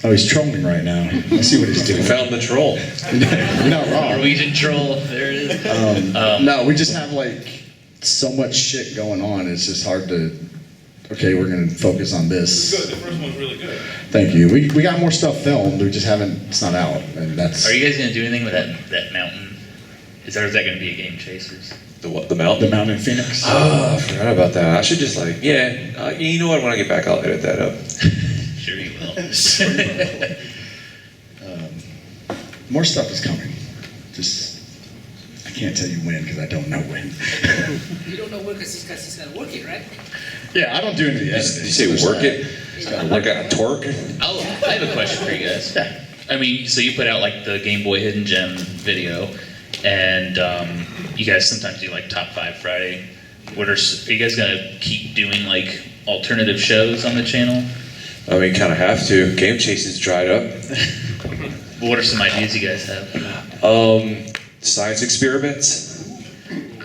Oh, he's trolling right now. I see what he's doing. Found the troll. You're not wrong. Norwegian troll. There it is. No, we just have like so much shit going on. It's just hard to. Okay, we're gonna focus on this. Good. The first one's really good. Thank you. We got more stuff filmed. We just haven't. It's not out, and that's. Are you guys gonna do anything with that mountain? Is that going to be a Game Chasers? The what? The Mount? The Mount in Phoenix. Oh, I forgot about that. I should just you know what? When I get back, I'll edit that up. Sure you will. More stuff is coming. Just, I can't tell you when because I don't know when. You don't know when because he's got to work it, right? Yeah, I don't do any of the editing. Did you say work it? Like a torque? Oh, I have a question for you guys. Yeah. I mean, so you put out like the Game Boy Hidden Gem video, and you guys sometimes do like Top 5 Friday. Are you guys gonna keep doing like alternative shows on the channel? I mean, kind of have to. Game Chasing's dried up. What are some ideas you guys have? Science experiments.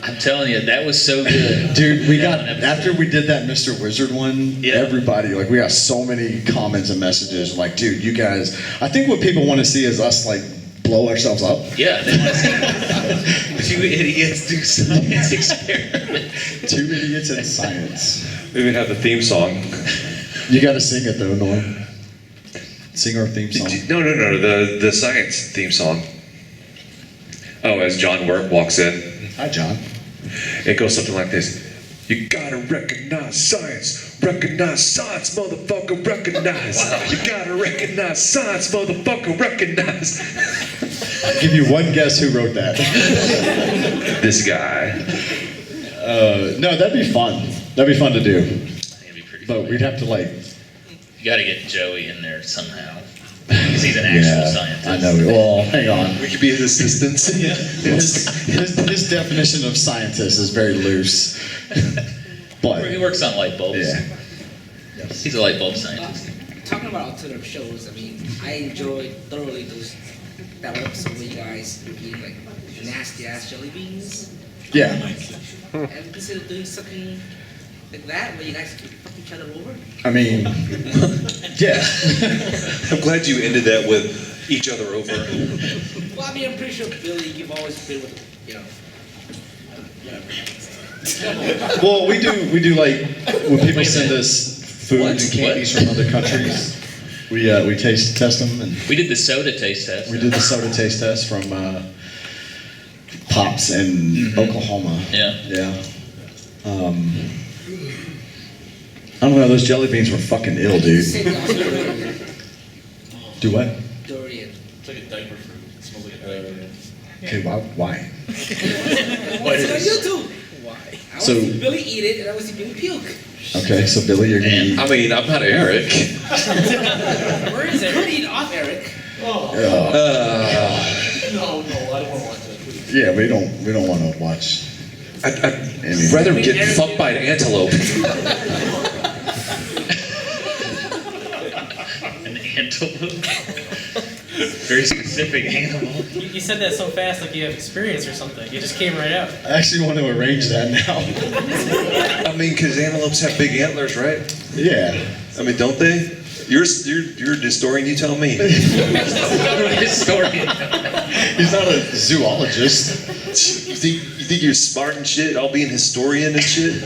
I'm telling you, that was so good. Dude, after we did that Mr. Wizard one, everybody, like, we got so many comments and messages, like, dude, you guys, I think what people want to see is us, like, blow ourselves up. Yeah, they want to see 2 idiots do science experiments. 2 idiots in science. We even have the theme song. You gotta sing it though, Norm. Sing our theme song. No, the science theme song. Oh, as John walks in. Hi, John. It goes something like this. You gotta recognize science, motherfucker, recognize. Wow. You gotta recognize science, motherfucker, recognize. I'll give you one guess who wrote that. This guy. No, that'd be fun. That'd be fun to do. But we'd have to like. You got to get Joey in there somehow. Because he's an actual scientist. I know. Well, hang on. We could be his assistants. Yeah. His definition of scientist is very loose. But he works on light bulbs. Yeah. Yes. He's a light bulb scientist. Talking about alternative shows, I mean, I enjoyed thoroughly that one episode where you guys were eating like nasty ass jelly beans. Yeah. Have you considered doing something like that where you guys can fuck each other over? I mean, yeah. I'm glad you ended that with each other over. Well, I mean, I'm pretty sure, Billy, you've always been with, whatever. Well, we do like when people send us food and candies from other countries. We taste test them, and we did the soda taste test. We did the soda taste test from Pops in Oklahoma. Yeah. Yeah. I don't know. Those jelly beans were fucking ill, dude. Do what? Durian. It's like a diaper fruit. It smells like a diaper. Okay, why? Why did you too? Why? I So- was seeing Billy eat it, and I was seeing Billy puke. Okay, so Billy, you're gonna eat. I mean, I'm not Eric. Where is it? Where eat off, Eric? No, I don't want to watch that. Please. Yeah, we don't want to watch. I'd rather get fucked by an antelope. An antelope. Very specific animal. You said that so fast, like you have experience or something. You just came right out. I actually want to arrange that now. I mean, because antelopes have big antlers, right? Yeah. I mean, don't they? You're a historian. You tell me. Historian. He's not a zoologist. You think you're smart and shit? I'll be an historian and shit.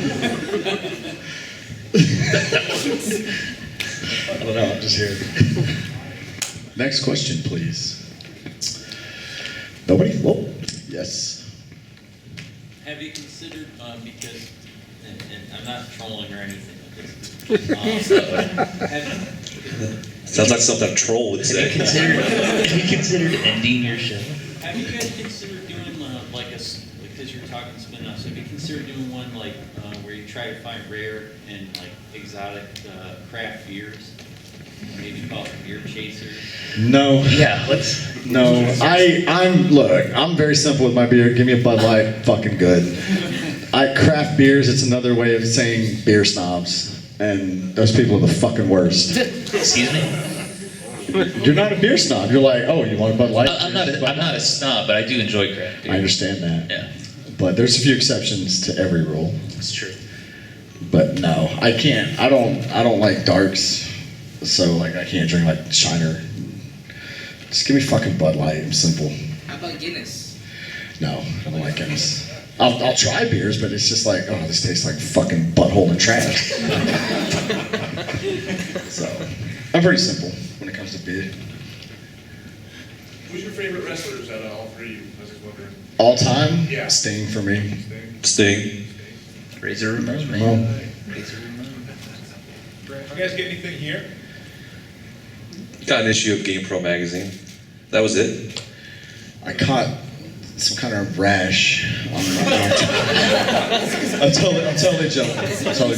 I don't know. I'm just here. Next question, please. Nobody? Whoa. Yes. Have you considered, because, and I'm not trolling or anything like this, Sounds like something a troll would say. Have you considered ending your show? have you guys considered doing because you're talking spin-offs, have you considered doing one like where you try to find rare and like exotic craft beers? Maybe call it beer chasers? No. Yeah, let's. No. I'm very simple with my beer. Give me a Bud Light, fucking good. Craft beers, it's another way of saying beer snobs. And those people are the fucking worst. Excuse me? You're not a beer snob. You're like, oh, you want a Bud Light? I'm not a snob, but I do enjoy craft beer. I understand that. Yeah. But there's a few exceptions to every rule. It's true. But no, I can't. I don't like darks. So like I can't drink like Shiner. Just give me fucking Bud Light. I'm simple. How about Guinness? No, I don't like Guinness. I'll try beers, but it's just like, oh, this tastes like fucking butthole and trash. So I'm pretty simple when it comes to beer. Who's your favorite wrestlers out of all three? I was just wondering. All time? Yeah. Sting for me. Sting. Razor Ramon, man. Well, Razor Ramon. You guys get anything here? Got an issue of GamePro magazine. That was it. I caught some kind of rash on my arm. I'm totally joking. I'm totally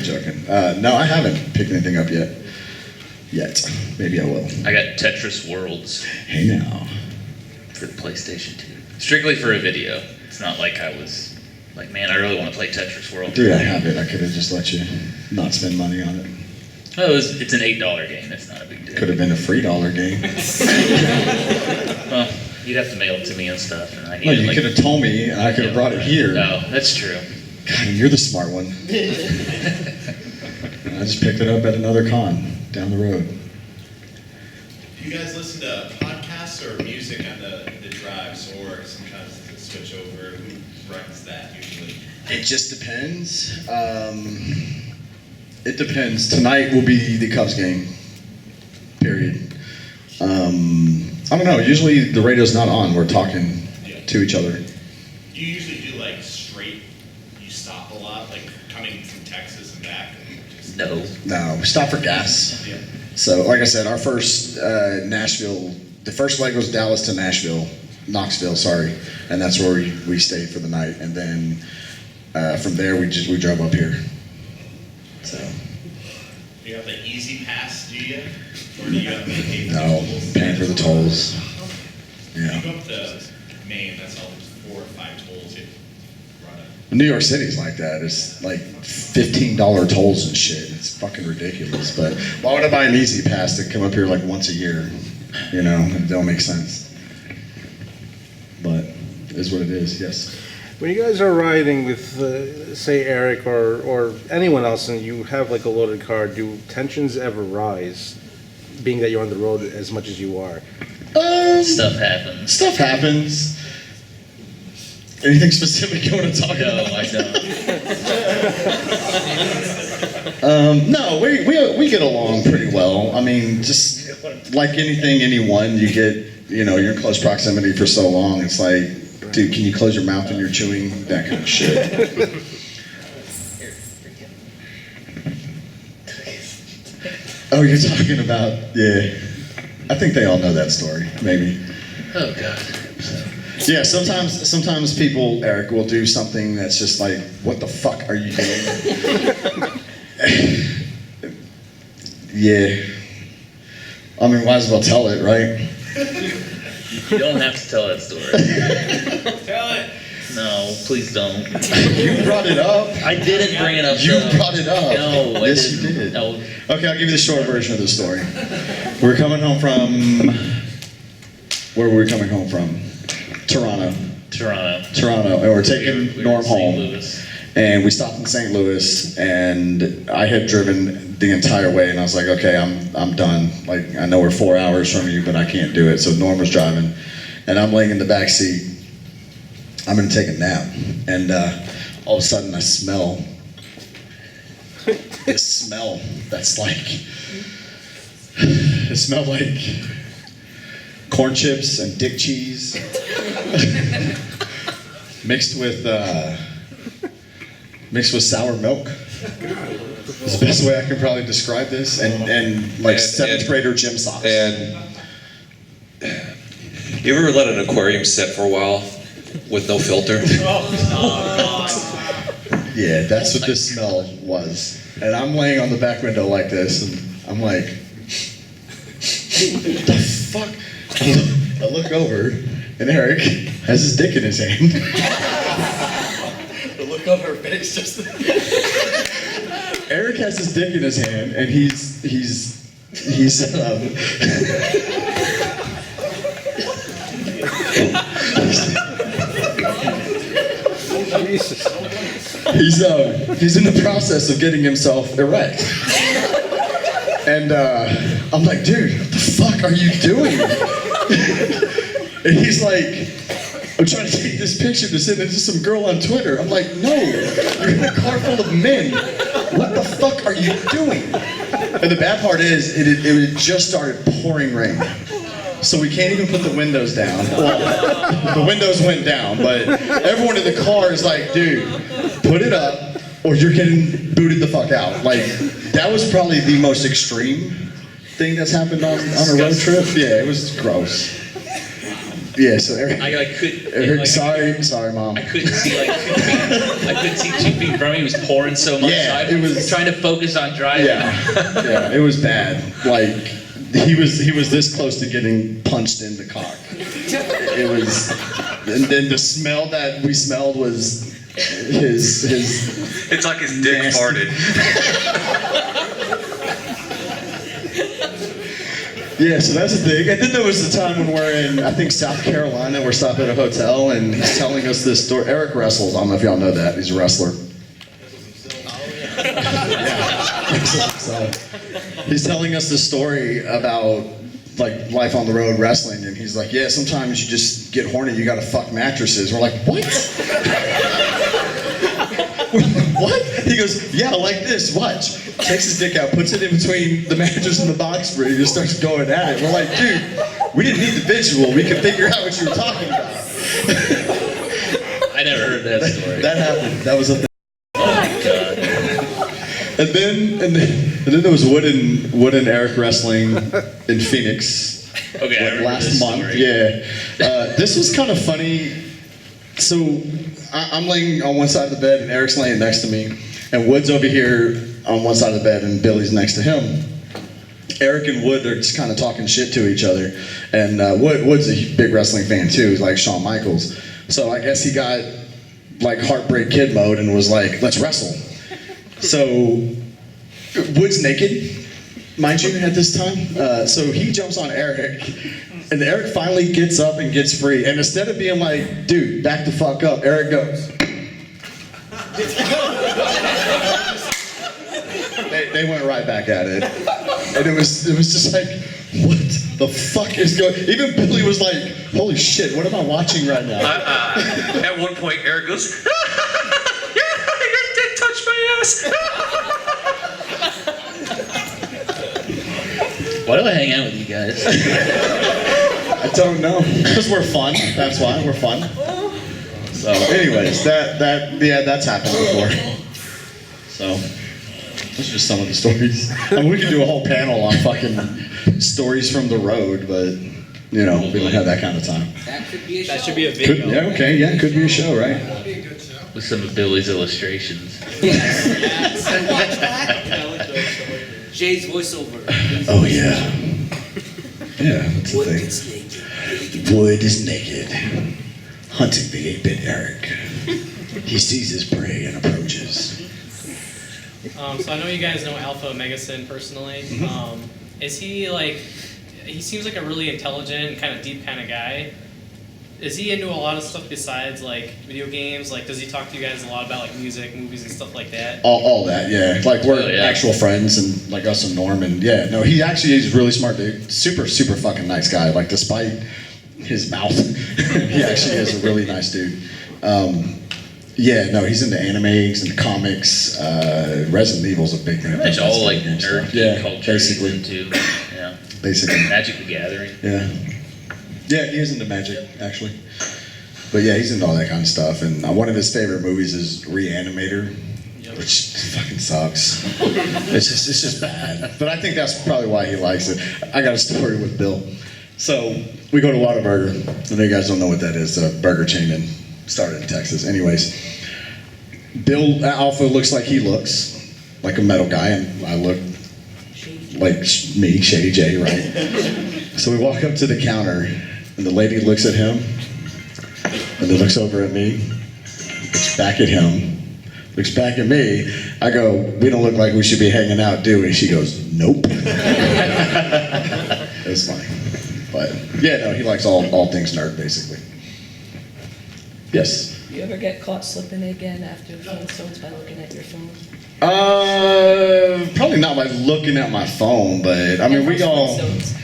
joking. No, I haven't picked anything up yet. Maybe I will. I got Tetris Worlds Hey now. for the PlayStation 2. Strictly for a video. It's not like I was like, man, I really want to play Tetris World. Dude, I have it. I could have just let you not spend money on it. Oh, it's an $8 game. It's not a big deal. Could have been a $3 game. Well, you'd have to mail it to me and stuff. And I Well, needed, you could have told me, and I could have brought it here. No, that's true. God, you're the smart one. I just picked it up at another con down the road. Do you guys listen to podcasts or music on the drives, or sometimes to switch over? Who runs that usually? It just depends. It depends. Tonight will be the Cubs game. Period. I don't know. Usually the radio's not on. We're talking to each other. Do you usually do like straight? You stop a lot, like coming from Texas and back. No, we stopped for gas. Yeah. So, like I said, our first Nashville, the first leg was Dallas to Knoxville, sorry, and that's where we stayed for the night, and then from there we drove up here. So. Do you have the easy pass? Do you? Or do you have to pay for No, the tolls? paying for the tolls. Yeah. You go up to Maine, that's all 4 or 5 tolls you run up. New York City's like that. It's like $15 tolls and shit. It's fucking ridiculous. But why would I buy an easy pass to come up here like once a year? You know, it don't make sense. But it is what it is, yes. When you guys are riding with, say, Eric or anyone else, and you have like a loaded car, do tensions ever rise, being that you're on the road as much as you are? Stuff happens. Stuff happens. Anything specific you want to talk about? No, I don't. No, we get along pretty well. I mean, just like anything, anyone, you get, you're in close proximity for so long. It's like, dude, can you close your mouth when you're chewing? That kind of shit. Oh, you're talking about, yeah. I think they all know that story, maybe. Oh, God. Yeah, sometimes people, Eric, will do something that's just like, what the fuck are you doing? Yeah. I mean, might as well tell it, right? You don't have to tell that story. Tell it. No, please don't. You brought it up. I didn't bring it up. You though. brought it up. No, I Yes, didn't. you did. No. Okay, I'll give you the short version of the story. We're coming home from... Where were we coming home from? Toronto, and we're taking We were Norm in St. home. Louis. And we stopped in St. Louis, and I had driven the entire way, and I was like, okay, I'm done. Like, I know we're 4 hours from you, but I can't do it. So Norm was driving, and I'm laying in the back seat. I'm gonna take a nap, and all of a sudden I smell this smell that's like, it smelled like corn chips and dick cheese mixed with sour milk. It's the best way I can probably describe this, and like seventh grader gym socks. And you ever let an aquarium sit for a while with no filter? Yeah, that's what this smell was. And I'm laying on the back window like this, and I'm like, what the fuck? I look over, and Eric has his dick in his hand. The look on her face just... Eric has his dick in his hand, and he's he's in the process of getting himself erect. And I'm like, dude, what the fuck are you doing? And he's like, I'm trying to take this picture to send it to some girl on Twitter. I'm like, no, you're in a car full of men. What the fuck are you doing? And the bad part is, it just started pouring rain. So we can't even put the windows down. Well, the windows went down, but everyone in the car is like, dude, put it up or you're getting booted the fuck out. Like, that was probably the most extreme thing that's happened on a road trip. Yeah, it was gross. Yeah, so Eric, sorry, Mom. I couldn't see like 2 feet. I couldn't see 2 feet from me. It was pouring so much. Yeah, so I was trying to focus on driving. Yeah, it was bad. Like, he was this close to getting punched in the cock. It was, and then the smell that we smelled was his. It's like his dick farted. Yeah, so that's the thing. And then there was the time when we're in, I think, South Carolina. We're stopping at a hotel, and he's telling us this story. Eric wrestles. I don't know if y'all know that. He's a wrestler. So he's telling us this story about like life on the road wrestling, and he's like, yeah, sometimes you just get horny. You got to fuck mattresses. We're like, what? What? He goes, yeah, like this, watch. Takes his dick out, puts it in between the mattress and the box spring, and just starts going at it. We're like, dude, we didn't need the visual. We could figure out what you were talking about. I never heard that story. That happened. That was a thing. Oh my god. And then there was wooden Eric wrestling in Phoenix. Okay, I remember last this month. story. Yeah. This was kind of funny. So I'm laying on one side of the bed and Eric's laying next to me, and Wood's over here on one side of the bed and Billy's next to him. Eric and Wood are just kind of talking shit to each other, and Wood's a big wrestling fan too. He's like Shawn Michaels. So I guess he got like Heartbreak Kid mode and was like, let's wrestle. So Wood's naked, mind you, at this time. So he jumps on Eric, and Eric finally gets up and gets free. And instead of being like, dude, back the fuck up, Eric goes. They went right back at it. And it was just like, what the fuck is going? Even Billy was like, holy shit, what am I watching right now? At one point, Eric goes, your dick touched my ass. Why do I hang out with you guys? I don't know. Because we're fun. That's why we're fun. So, anyways, that's happened before. So, those are just some of the stories. I mean, we could do a whole panel on fucking stories from the road, but you know, we don't have that kind of time. That could be a show. That should be a video. Could be a show, right? With some of Billy's illustrations. Jay's voiceover. Oh yeah. Yeah, that's the thing. Wood is naked, hunting the 8-bit Eric. He sees his prey and approaches. So I know you guys know Alpha Omega Sin personally. Is he like? He seems like a really intelligent and kind of deep kind of guy. Is he into a lot of stuff besides like video games? Like, does he talk to you guys a lot about like music, movies, and stuff like that? All that, yeah. Like we're actual friends, and like us and Norm, and yeah. No, he actually is a really smart dude. Super fucking nice guy. Like despite his mouth, he actually is a really nice dude. Yeah, no, he's into anime, he's into comics. Resident Evil's a big thing. It's all like nerd culture. Basically. Into, yeah. Basically. Magic the Gathering. Yeah. Yeah, he is into magic, actually. But yeah, he's into all that kind of stuff. And one of his favorite movies is Reanimator, which fucking sucks. It's just bad. But I think that's probably why he likes it. I got a story with Bill. So we go to Whataburger. I know you guys don't know what that is. A burger chain and started in Texas. Anyways, Bill Alpha looks like he looks, like a metal guy, and I look like me, Shady J, right? So we walk up to the counter, and the lady looks at him, and then looks over at me, looks back at him, looks back at me. I go, we don't look like we should be hanging out, do we? She goes, nope. It was funny. But yeah, no, he likes all things nerd, basically. Yes? You ever get caught slipping again after Flintstones by looking at your phone? Probably not by looking at my phone, but I mean, we all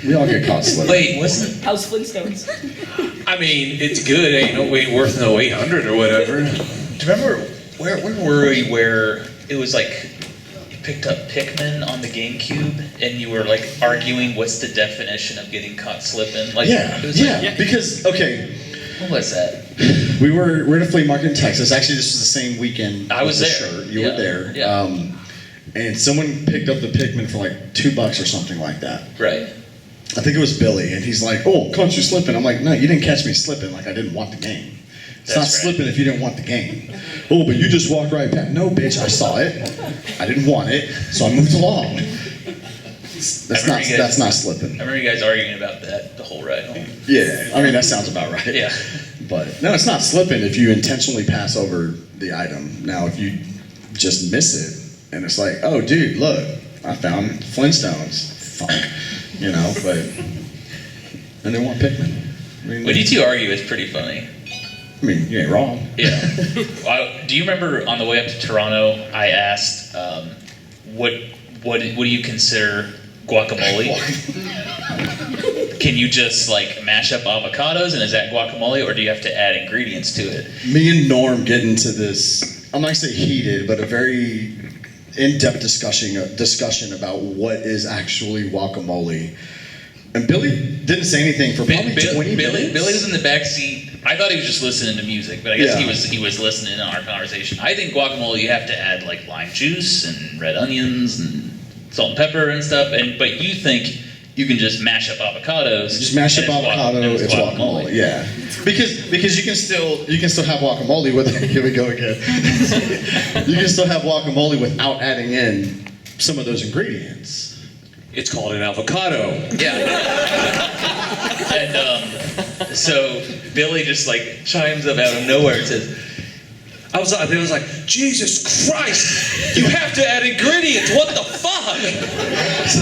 get caught slipping. Wait, what's the? How's Flintstones? I mean, it's good. Ain't worth no 800 or whatever. Do you remember where were we? Where it was like picked up Pikmin on the GameCube, and you were like arguing what's the definition of getting caught slipping. Like, Yeah, it was yeah, like, because, okay, what was that? we're at a flea market in Texas. Actually, this was the same weekend. I was with the there. Shirt. You Yeah, were there. yeah. And someone picked up the Pikmin for like $2 or something like that. Right. I think it was Billy, and he's like, "Oh, caught you slipping." I'm like, "No, you didn't catch me slipping. Like I didn't want the game. It's not slipping if you didn't want the game." "Oh, but you just walked right past." "No, bitch, I saw it. I didn't want it, so I moved along." That's not slipping. I remember you guys arguing about that the whole ride home. Yeah, I mean that sounds about right. Yeah. But no, it's not slipping if you intentionally pass over the item. Now, if you just miss it, and it's like, "Oh, dude, look, I found Flintstones." Fuck, you know. But and they want Pikmin. I mean, When you two argue, it's pretty funny. I mean, you ain't wrong. Yeah. Do you remember on the way up to Toronto, I asked, what do you consider guacamole? Can you just like mash up avocados and is that guacamole, or do you have to add ingredients to it? Me and Norm get into this, I'm not gonna say heated, but a very in-depth discussion about what is actually guacamole. And Billy didn't say anything for probably 20 minutes. Billy was in the back seat. I thought he was just listening to music, but I guess he was listening in on our conversation. I think guacamole, you have to add like lime juice and red onions and salt and pepper and stuff. But you think you can just mash up avocados. Just mash up avocado, it's guacamole. Yeah, because you can still have guacamole with here we go again. You can still have guacamole without adding in some of those ingredients. It's called an avocado. Yeah. And so Billy just like chimes up out of nowhere and says, I was like, Jesus Christ! You have to add ingredients. What the fuck?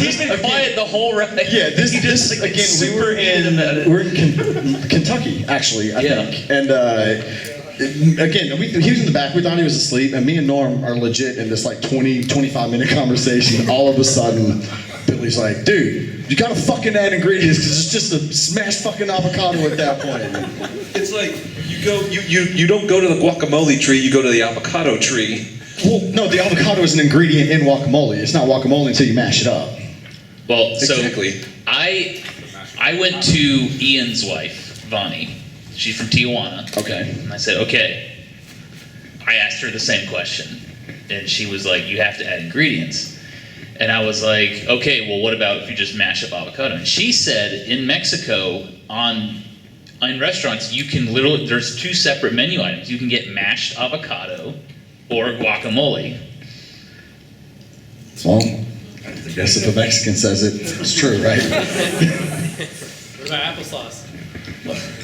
He's been quiet the whole ride. Yeah, this like, again. super We're in Kentucky, actually, I think, and again, he was in the back. We thought he was asleep, and me and Norm are legit in this like 25 minute conversation. All of a sudden, Billy's like, "Dude, you gotta fucking add ingredients because it's just a smashed fucking avocado at that point." It's like you don't go to the guacamole tree, you go to the avocado tree. Well, no, the avocado is an ingredient in guacamole. It's not guacamole until you mash it up. Well, exactly. So I went to Ian's wife, Vonnie. She's from Tijuana. Okay. And I said, okay. I asked her the same question, and she was like, "You have to add ingredients." And I was like, "Okay, well, what about if you just mash up avocado?" And she said, in Mexico, in restaurants, you can literally, there's 2 separate menu items. You can get mashed avocado or guacamole. Well, I guess if a Mexican says it, it's true, right? What about applesauce?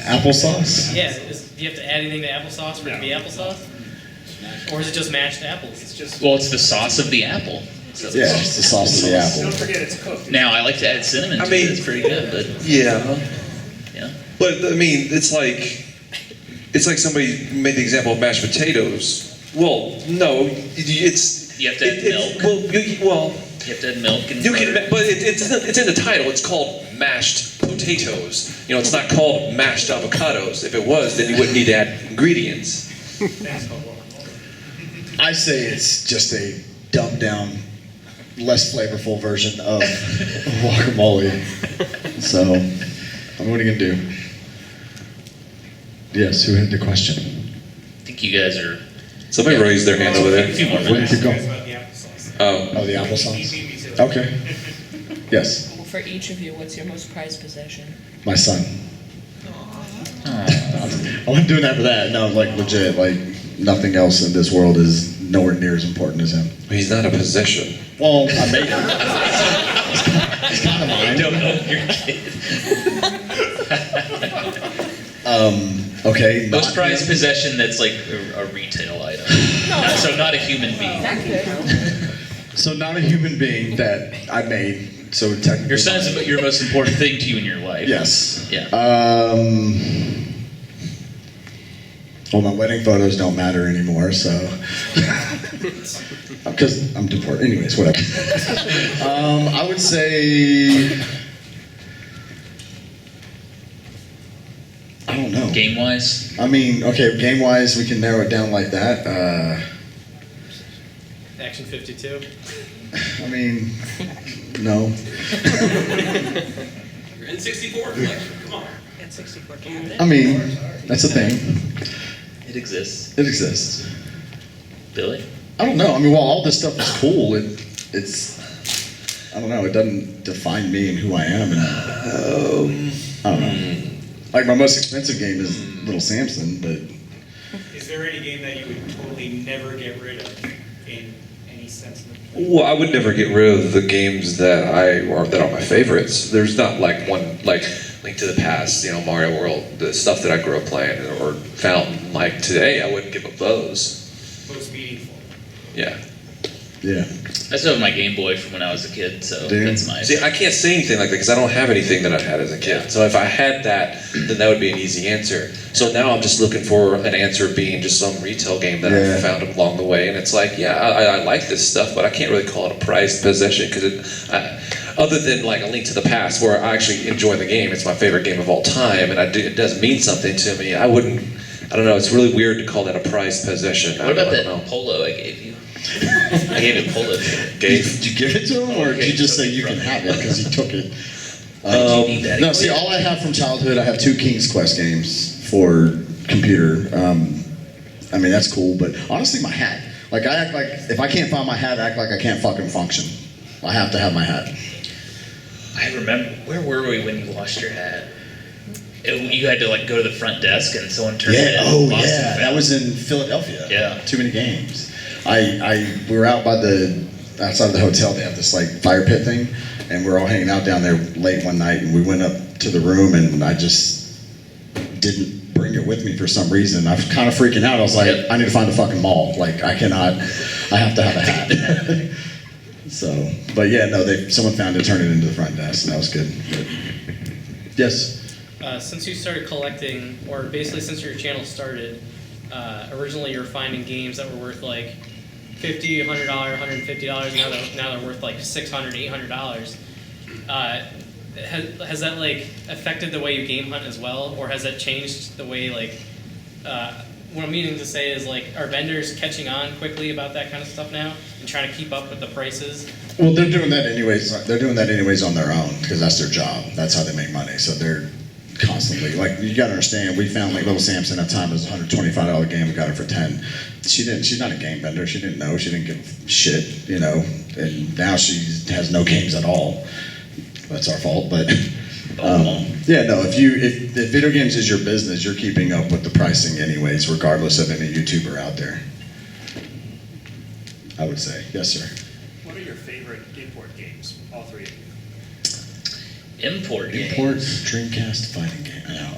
Applesauce? Yeah, do you have to add anything to applesauce for it to be applesauce? Or is it just mashed apples? Well, it's the sauce of the apple. So Yeah, it's the sauce of the apple. Don't forget it's cooked. Now, I like to add cinnamon to it. It's pretty good, but... Yeah. Yeah. But I mean, it's like somebody made the example of mashed potatoes. Well, no, it's You have to add milk. You have to add milk and butter. but it's in the title. It's called mashed potatoes. You know, it's not called mashed avocados. If it was, then you wouldn't need to add ingredients. I say it's just a dumbed down, less flavorful version of guacamole. So, I mean, what are you gonna do? Yes, who had the question? I think you guys are... Somebody raised their hand over there. A few more Where minutes. keep going? Oh, the applesauce? Okay. Yes, For each of you, what's your most prized possession? my son. I wasn't doing that for that. No, like legit, like nothing else in this world is nowhere near as important as him. He's not a possession. Well, I made him. He's kind of mine. I don't know your kid. Okay. Most prized possession that's like a retail item. So not a human being. So not a human being that I made. So technically, Your son is your most important thing to you in your life. Yes. Yeah. Well, my wedding photos don't matter anymore, so because I'm deported. Anyways, whatever. I would say, I don't know. Game wise. I mean, okay, game wise, we can narrow it down like that. Action 52. I mean, no. Your N64 collection, come on. N64 cabinet. I mean, that's a thing. It exists. It exists. Billy? I don't know. I mean, while all this stuff is cool, it's I don't know. It doesn't define me and who I am. And I don't know. Like my most expensive game is Little Samson, but Is there any game that you would totally never get rid of in any sense of the Well, I would never get rid of the games that are my favorites. There's not like one like Link to the Past, Mario World, the stuff that I grew up playing or found like today. I wouldn't give up those. most meaningful? Yeah. Yeah. I still have my Game Boy from when I was a kid, so that's my. See, I can't say anything like that because I don't have anything that I had as a kid. So if I had that, then that would be an easy answer. So now I'm just looking for an answer being just some retail game that I found along the way. And it's like, yeah, I like this stuff, but I can't really call it a prized possession because other than like A Link to the Past, where I actually enjoy the game, it's my favorite game of all time, and it does mean something to me. I don't know, it's really weird to call that a prized possession. What about that polo I gave you? I gave you a polo. Did you give it to him, or did you just say you can have it because he took it? No, see, all I have from childhood, I have 2 King's Quest games for computer. I mean, that's cool, but honestly, my hat. Like, I act like, if I can't find my hat, I act like I can't fucking function. I have to have my hat. I remember, where were we when you lost your hat? You had to like go to the front desk and someone turned it in. Oh lost yeah, it, that was in Philadelphia. Yeah. Too many games. We were out by outside of the hotel. They have this like fire pit thing, and we were all hanging out down there late one night, and we went up to the room, and I just didn't bring it with me for some reason. I was kind of freaking out. I was like, I need to find a fucking mall. Like, I have to have a hat. So, but yeah, no, someone found it, turned it into the front desk, and that was good. But, yes. Since you started collecting, or basically since your channel started, originally you were finding games that were worth like $50, $100, $150. Now they're worth like $600, $800. Has that like affected the way you game hunt as well, or has that changed the way like? What I'm meaning to say is like, are vendors catching on quickly about that kind of stuff now and trying to keep up with the prices? Well, they're doing that anyways. They're doing that anyways on their own because that's their job. That's how they make money. So they're constantly like, you gotta understand. We found like Little Samson at the time. It was a $125 game. We got it for $10. She's not a game vendor. She didn't know. She didn't give shit. And now she has no games at all. That's our fault, but. Yeah, no, if video games is your business, you're keeping up with the pricing anyways, regardless of any YouTuber out there. I would say. Yes, sir. What are your favorite import games? All 3 of you. Import games? Import Dreamcast fighting game. I know.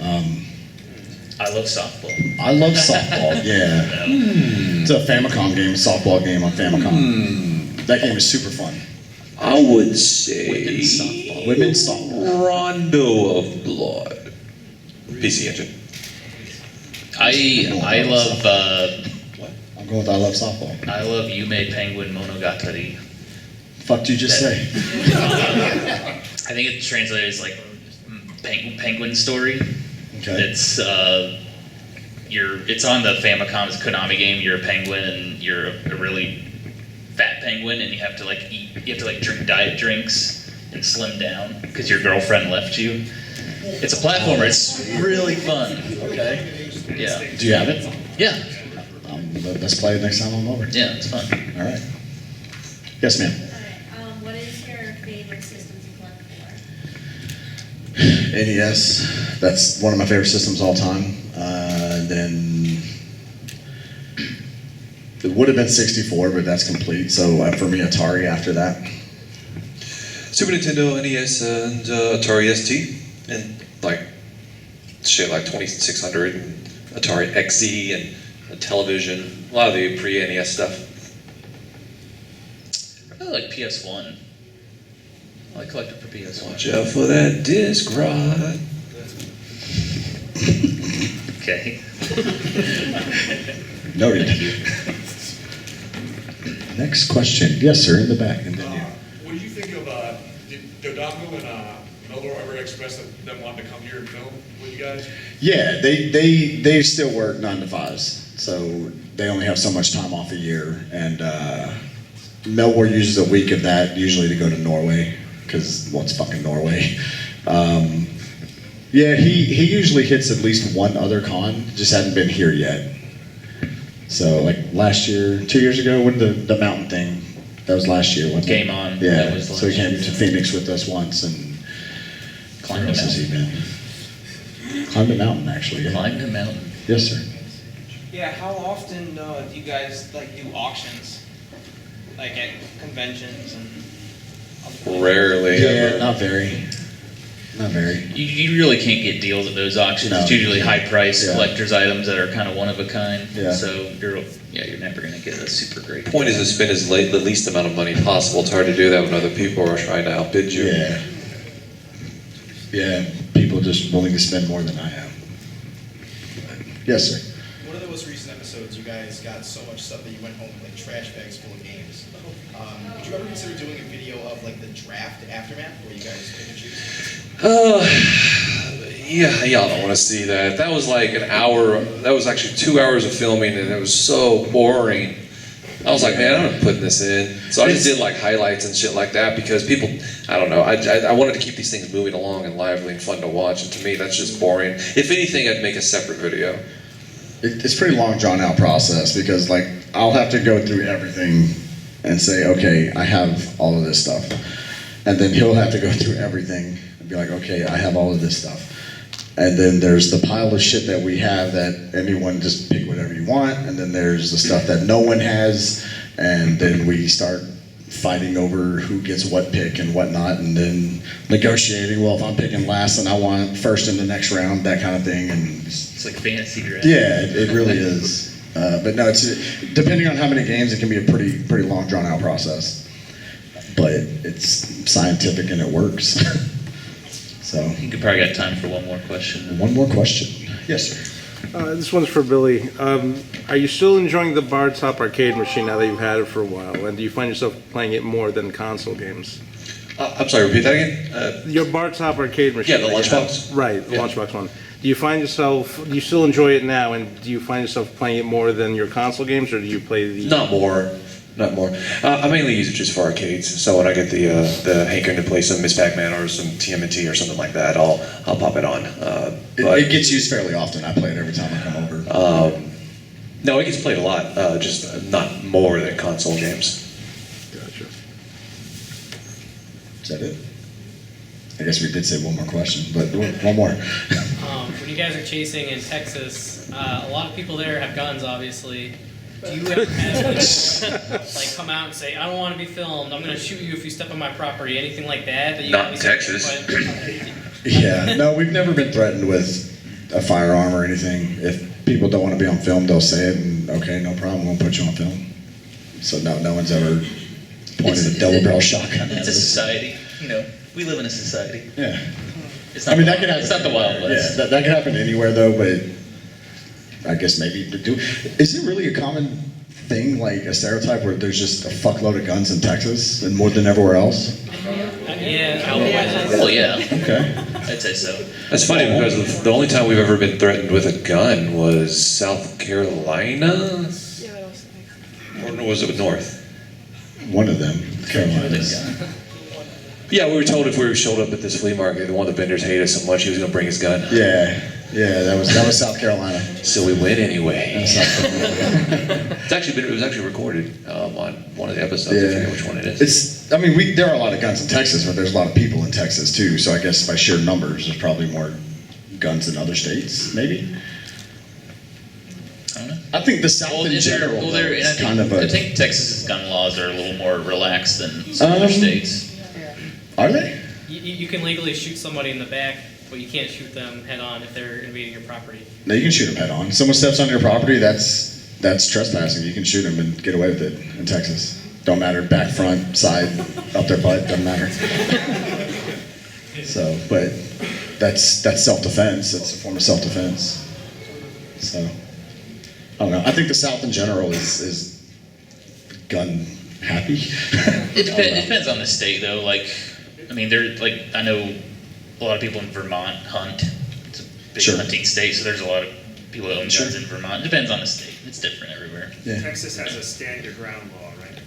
I love softball. I love softball, yeah. It's a Famicom game, a softball game on Famicom. That game is super fun. I would say Women's softball. Rondo of Blood. PC Engine. I love. What? I'm going with I love softball. I love Yume Penguin Monogatari. Fuck, you just say? I think it translated as like penguin story. Okay. It's it's on the Famicom. It's a Konami game. You're a penguin and you're a really fat penguin, and you have to like eat. You have to like drink diet drinks and slim down because your girlfriend left you. It's a platformer. It's really fun. Okay. Yeah. Do you have it? Yeah. Let's play it next time I'm over. Yeah, it's fun. All right. Yes, ma'am. What is your favorite system to collect for? NES. That's one of my favorite systems all time. Then it would have been 64, but that's complete. So for me, Atari after that. Super Nintendo, NES, and Atari ST, and like shit like 2600, and Atari XE, and a television. A lot of the pre-NES stuff. I really like PS1. I collected for PS1. Watch out for that disc rod. Okay. Noted. Next question. Yes, sir, in the back. And then you. What do you think of, did Dodongo and Miller ever express that them wanting to come here and film with you guys? Yeah, they still work 9 to 5s, so they only have so much time off a year, and no more uses a week of that, usually to go to Norway, because, well, it's fucking Norway. Yeah, he usually hits at least one other con, just hadn't been here yet. So, like, last year, 2 years ago, when the mountain thing, that was last year, wasn't it? Game On. Yeah, That was so he last came year. to Phoenix with us once, and Climbed where a else has he been? Climbed a mountain, actually. Yeah. Climbed a mountain. Yes, sir. Yeah, how often do you guys like do auctions? Like at conventions and Rarely. Yeah, ever. not very. Not very. You really can't get deals at those auctions. No. It's usually high price Yeah. collector's items that are kind of one of a kind. Yeah. So you're never gonna get a super great. Point is to spend the least amount of money possible. It's hard to do that when other people are trying to outbid you. Yeah. Yeah, people just willing to spend more than I am. Yes, sir. One of the most recent episodes, you guys got so much stuff that you went home with like trash bags full of games. Would you ever consider doing a video of like the draft aftermath where you guys pick and choose? Yeah, y'all don't want to see that. That was like an hour. That was actually 2 hours of filming, and it was so boring. I was like, man, I'm not putting this in. So I just did like highlights and shit like that because people, I don't know. I wanted to keep these things moving along and lively and fun to watch. And to me, that's just boring. If anything, I'd make a separate video. It's a pretty long, drawn out process because, like, I'll have to go through everything and say, okay, I have all of this stuff. And then he'll have to go through everything and be like, okay, I have all of this stuff. And then there's the pile of shit that we have that anyone just pick whatever you want. And then there's the stuff that no one has. And then we start fighting over who gets what pick and whatnot. And then negotiating, well, if I'm picking last and I want first in the next round, that kind of thing. And It's like fantasy draft. yeah, it really is. But no, it's depending on how many games, it can be a pretty long, drawn out process. But it's scientific and it works. So You could probably got time for one more question. one more question. Yes, sir. This one's for Billy. Are you still enjoying the bar top arcade machine now that you've had it for a while? And do you find yourself playing it more than console games? I'm sorry, repeat that again? Your bar top arcade machine. Yeah, the that you lunchbox? have. Right, the Yeah. lunchbox one. Do you find yourself, do you still enjoy it now, and do you find yourself playing it more than your console games, or do you play the... Not more. I mainly use it just for arcades. So when I get the hankering to play some Miss Pac-Man or some TMNT or something like that, I'll pop it on. It gets used fairly often. I play it every time I come over. No, it gets played a lot, just not more than console games. Gotcha. Is that it? I guess we did say one more question, but one more. When you guys are chasing in Texas, a lot of people there have guns, obviously. Do you ever have like come out and say, I don't want to be filmed, I'm going to shoot you if you step on my property, anything like that? You Not in Texas. Yeah, no, we've never been threatened with a firearm or anything. If people don't want to be on film, they'll say it, and okay, no problem, we'll put you on film. So no one's ever pointed a double barrel shotgun at It's a us. society. You know, we live in a society. Yeah. It's not I mean, that could happen. It's not the Wild West. Yeah, that could happen anywhere, though. But I guess maybe to do. Is it really a common thing, like a stereotype, where there's just a fuckload of guns in Texas and more than everywhere else? Yeah, Well, yeah. Okay. I'd say so. That's funny because the only time we've ever been threatened with a gun was South Carolina? Or was it North? One of them, Carolinas. Yeah, we were told if we showed up at this flea market, one of the vendors hated us so much he was going to bring his gun. Yeah, that was South Carolina. So we went anyway. It's it was actually recorded on one of the episodes. I forget which one it is. I mean, there are a lot of guns in Texas, but there's a lot of people in Texas too. So I guess by sheer numbers, there's probably more guns in other states, maybe. I don't know. I think the South in general is kind of I a. think Texas's gun laws are a little more relaxed than some other states. Are they? You can legally shoot somebody in the back, but you can't shoot them head on if they're invading your property. No, you can shoot them head on. Someone steps on your property, that's trespassing. You can shoot them and get away with it in Texas. Don't matter, back, front, side, up their butt, doesn't matter. So, but that's self-defense. That's a form of self-defense. So, I don't know. I think the South in general is gun happy. It depends on the state, though. Like, I mean, I know a lot of people in Vermont hunt. It's a big hunting state, so there's a lot of people that own guns in Vermont. It depends on the state. It's different everywhere. Yeah. Texas has a stand your ground law, right?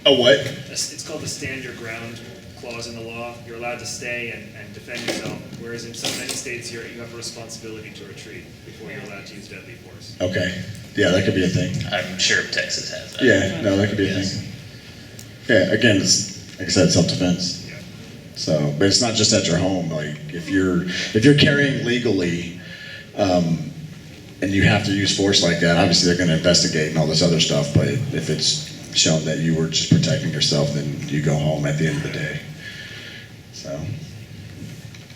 A what? It's called the stand your ground clause in the law. You're allowed to stay and defend yourself, whereas in many states you have a responsibility to retreat before you're allowed to use deadly force. Okay. Yeah, that could be a thing. I'm sure Texas has that. Yeah, no, that could be a Yes. thing. Yeah, again, it's, like I said, self-defense. So, but it's not just at your home. Like, if you're carrying legally, and you have to use force like that, obviously they're going to investigate and all this other stuff. But if it's shown that you were just protecting yourself, then you go home at the end of the day. So,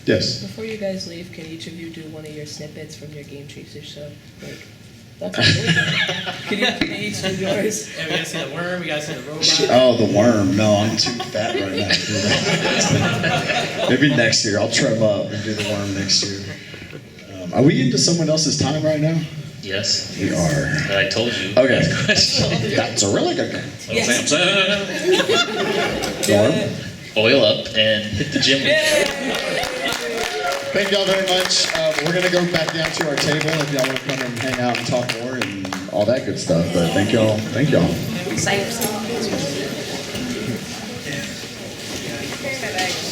yes. Before you guys leave, can each of you do one of your snippets from your Game Chasers show? Like, that's amazing. Can you each do yours? Yeah, we gotta see the worm, we gotta see the robot. Oh, the worm. No, I'm too fat right now to do that. Maybe next year. I'll trim up and do the worm next year. Are we into someone else's time right now? Yes. We are. I told you. Okay. Question. That's a really good one. Yes. The worm? Oil up and hit the gym. Thank y'all very much. We're going to go back down to our table if y'all want to come and hang out and talk more and all that good stuff. But thank y'all. Thank y'all. Bye-bye.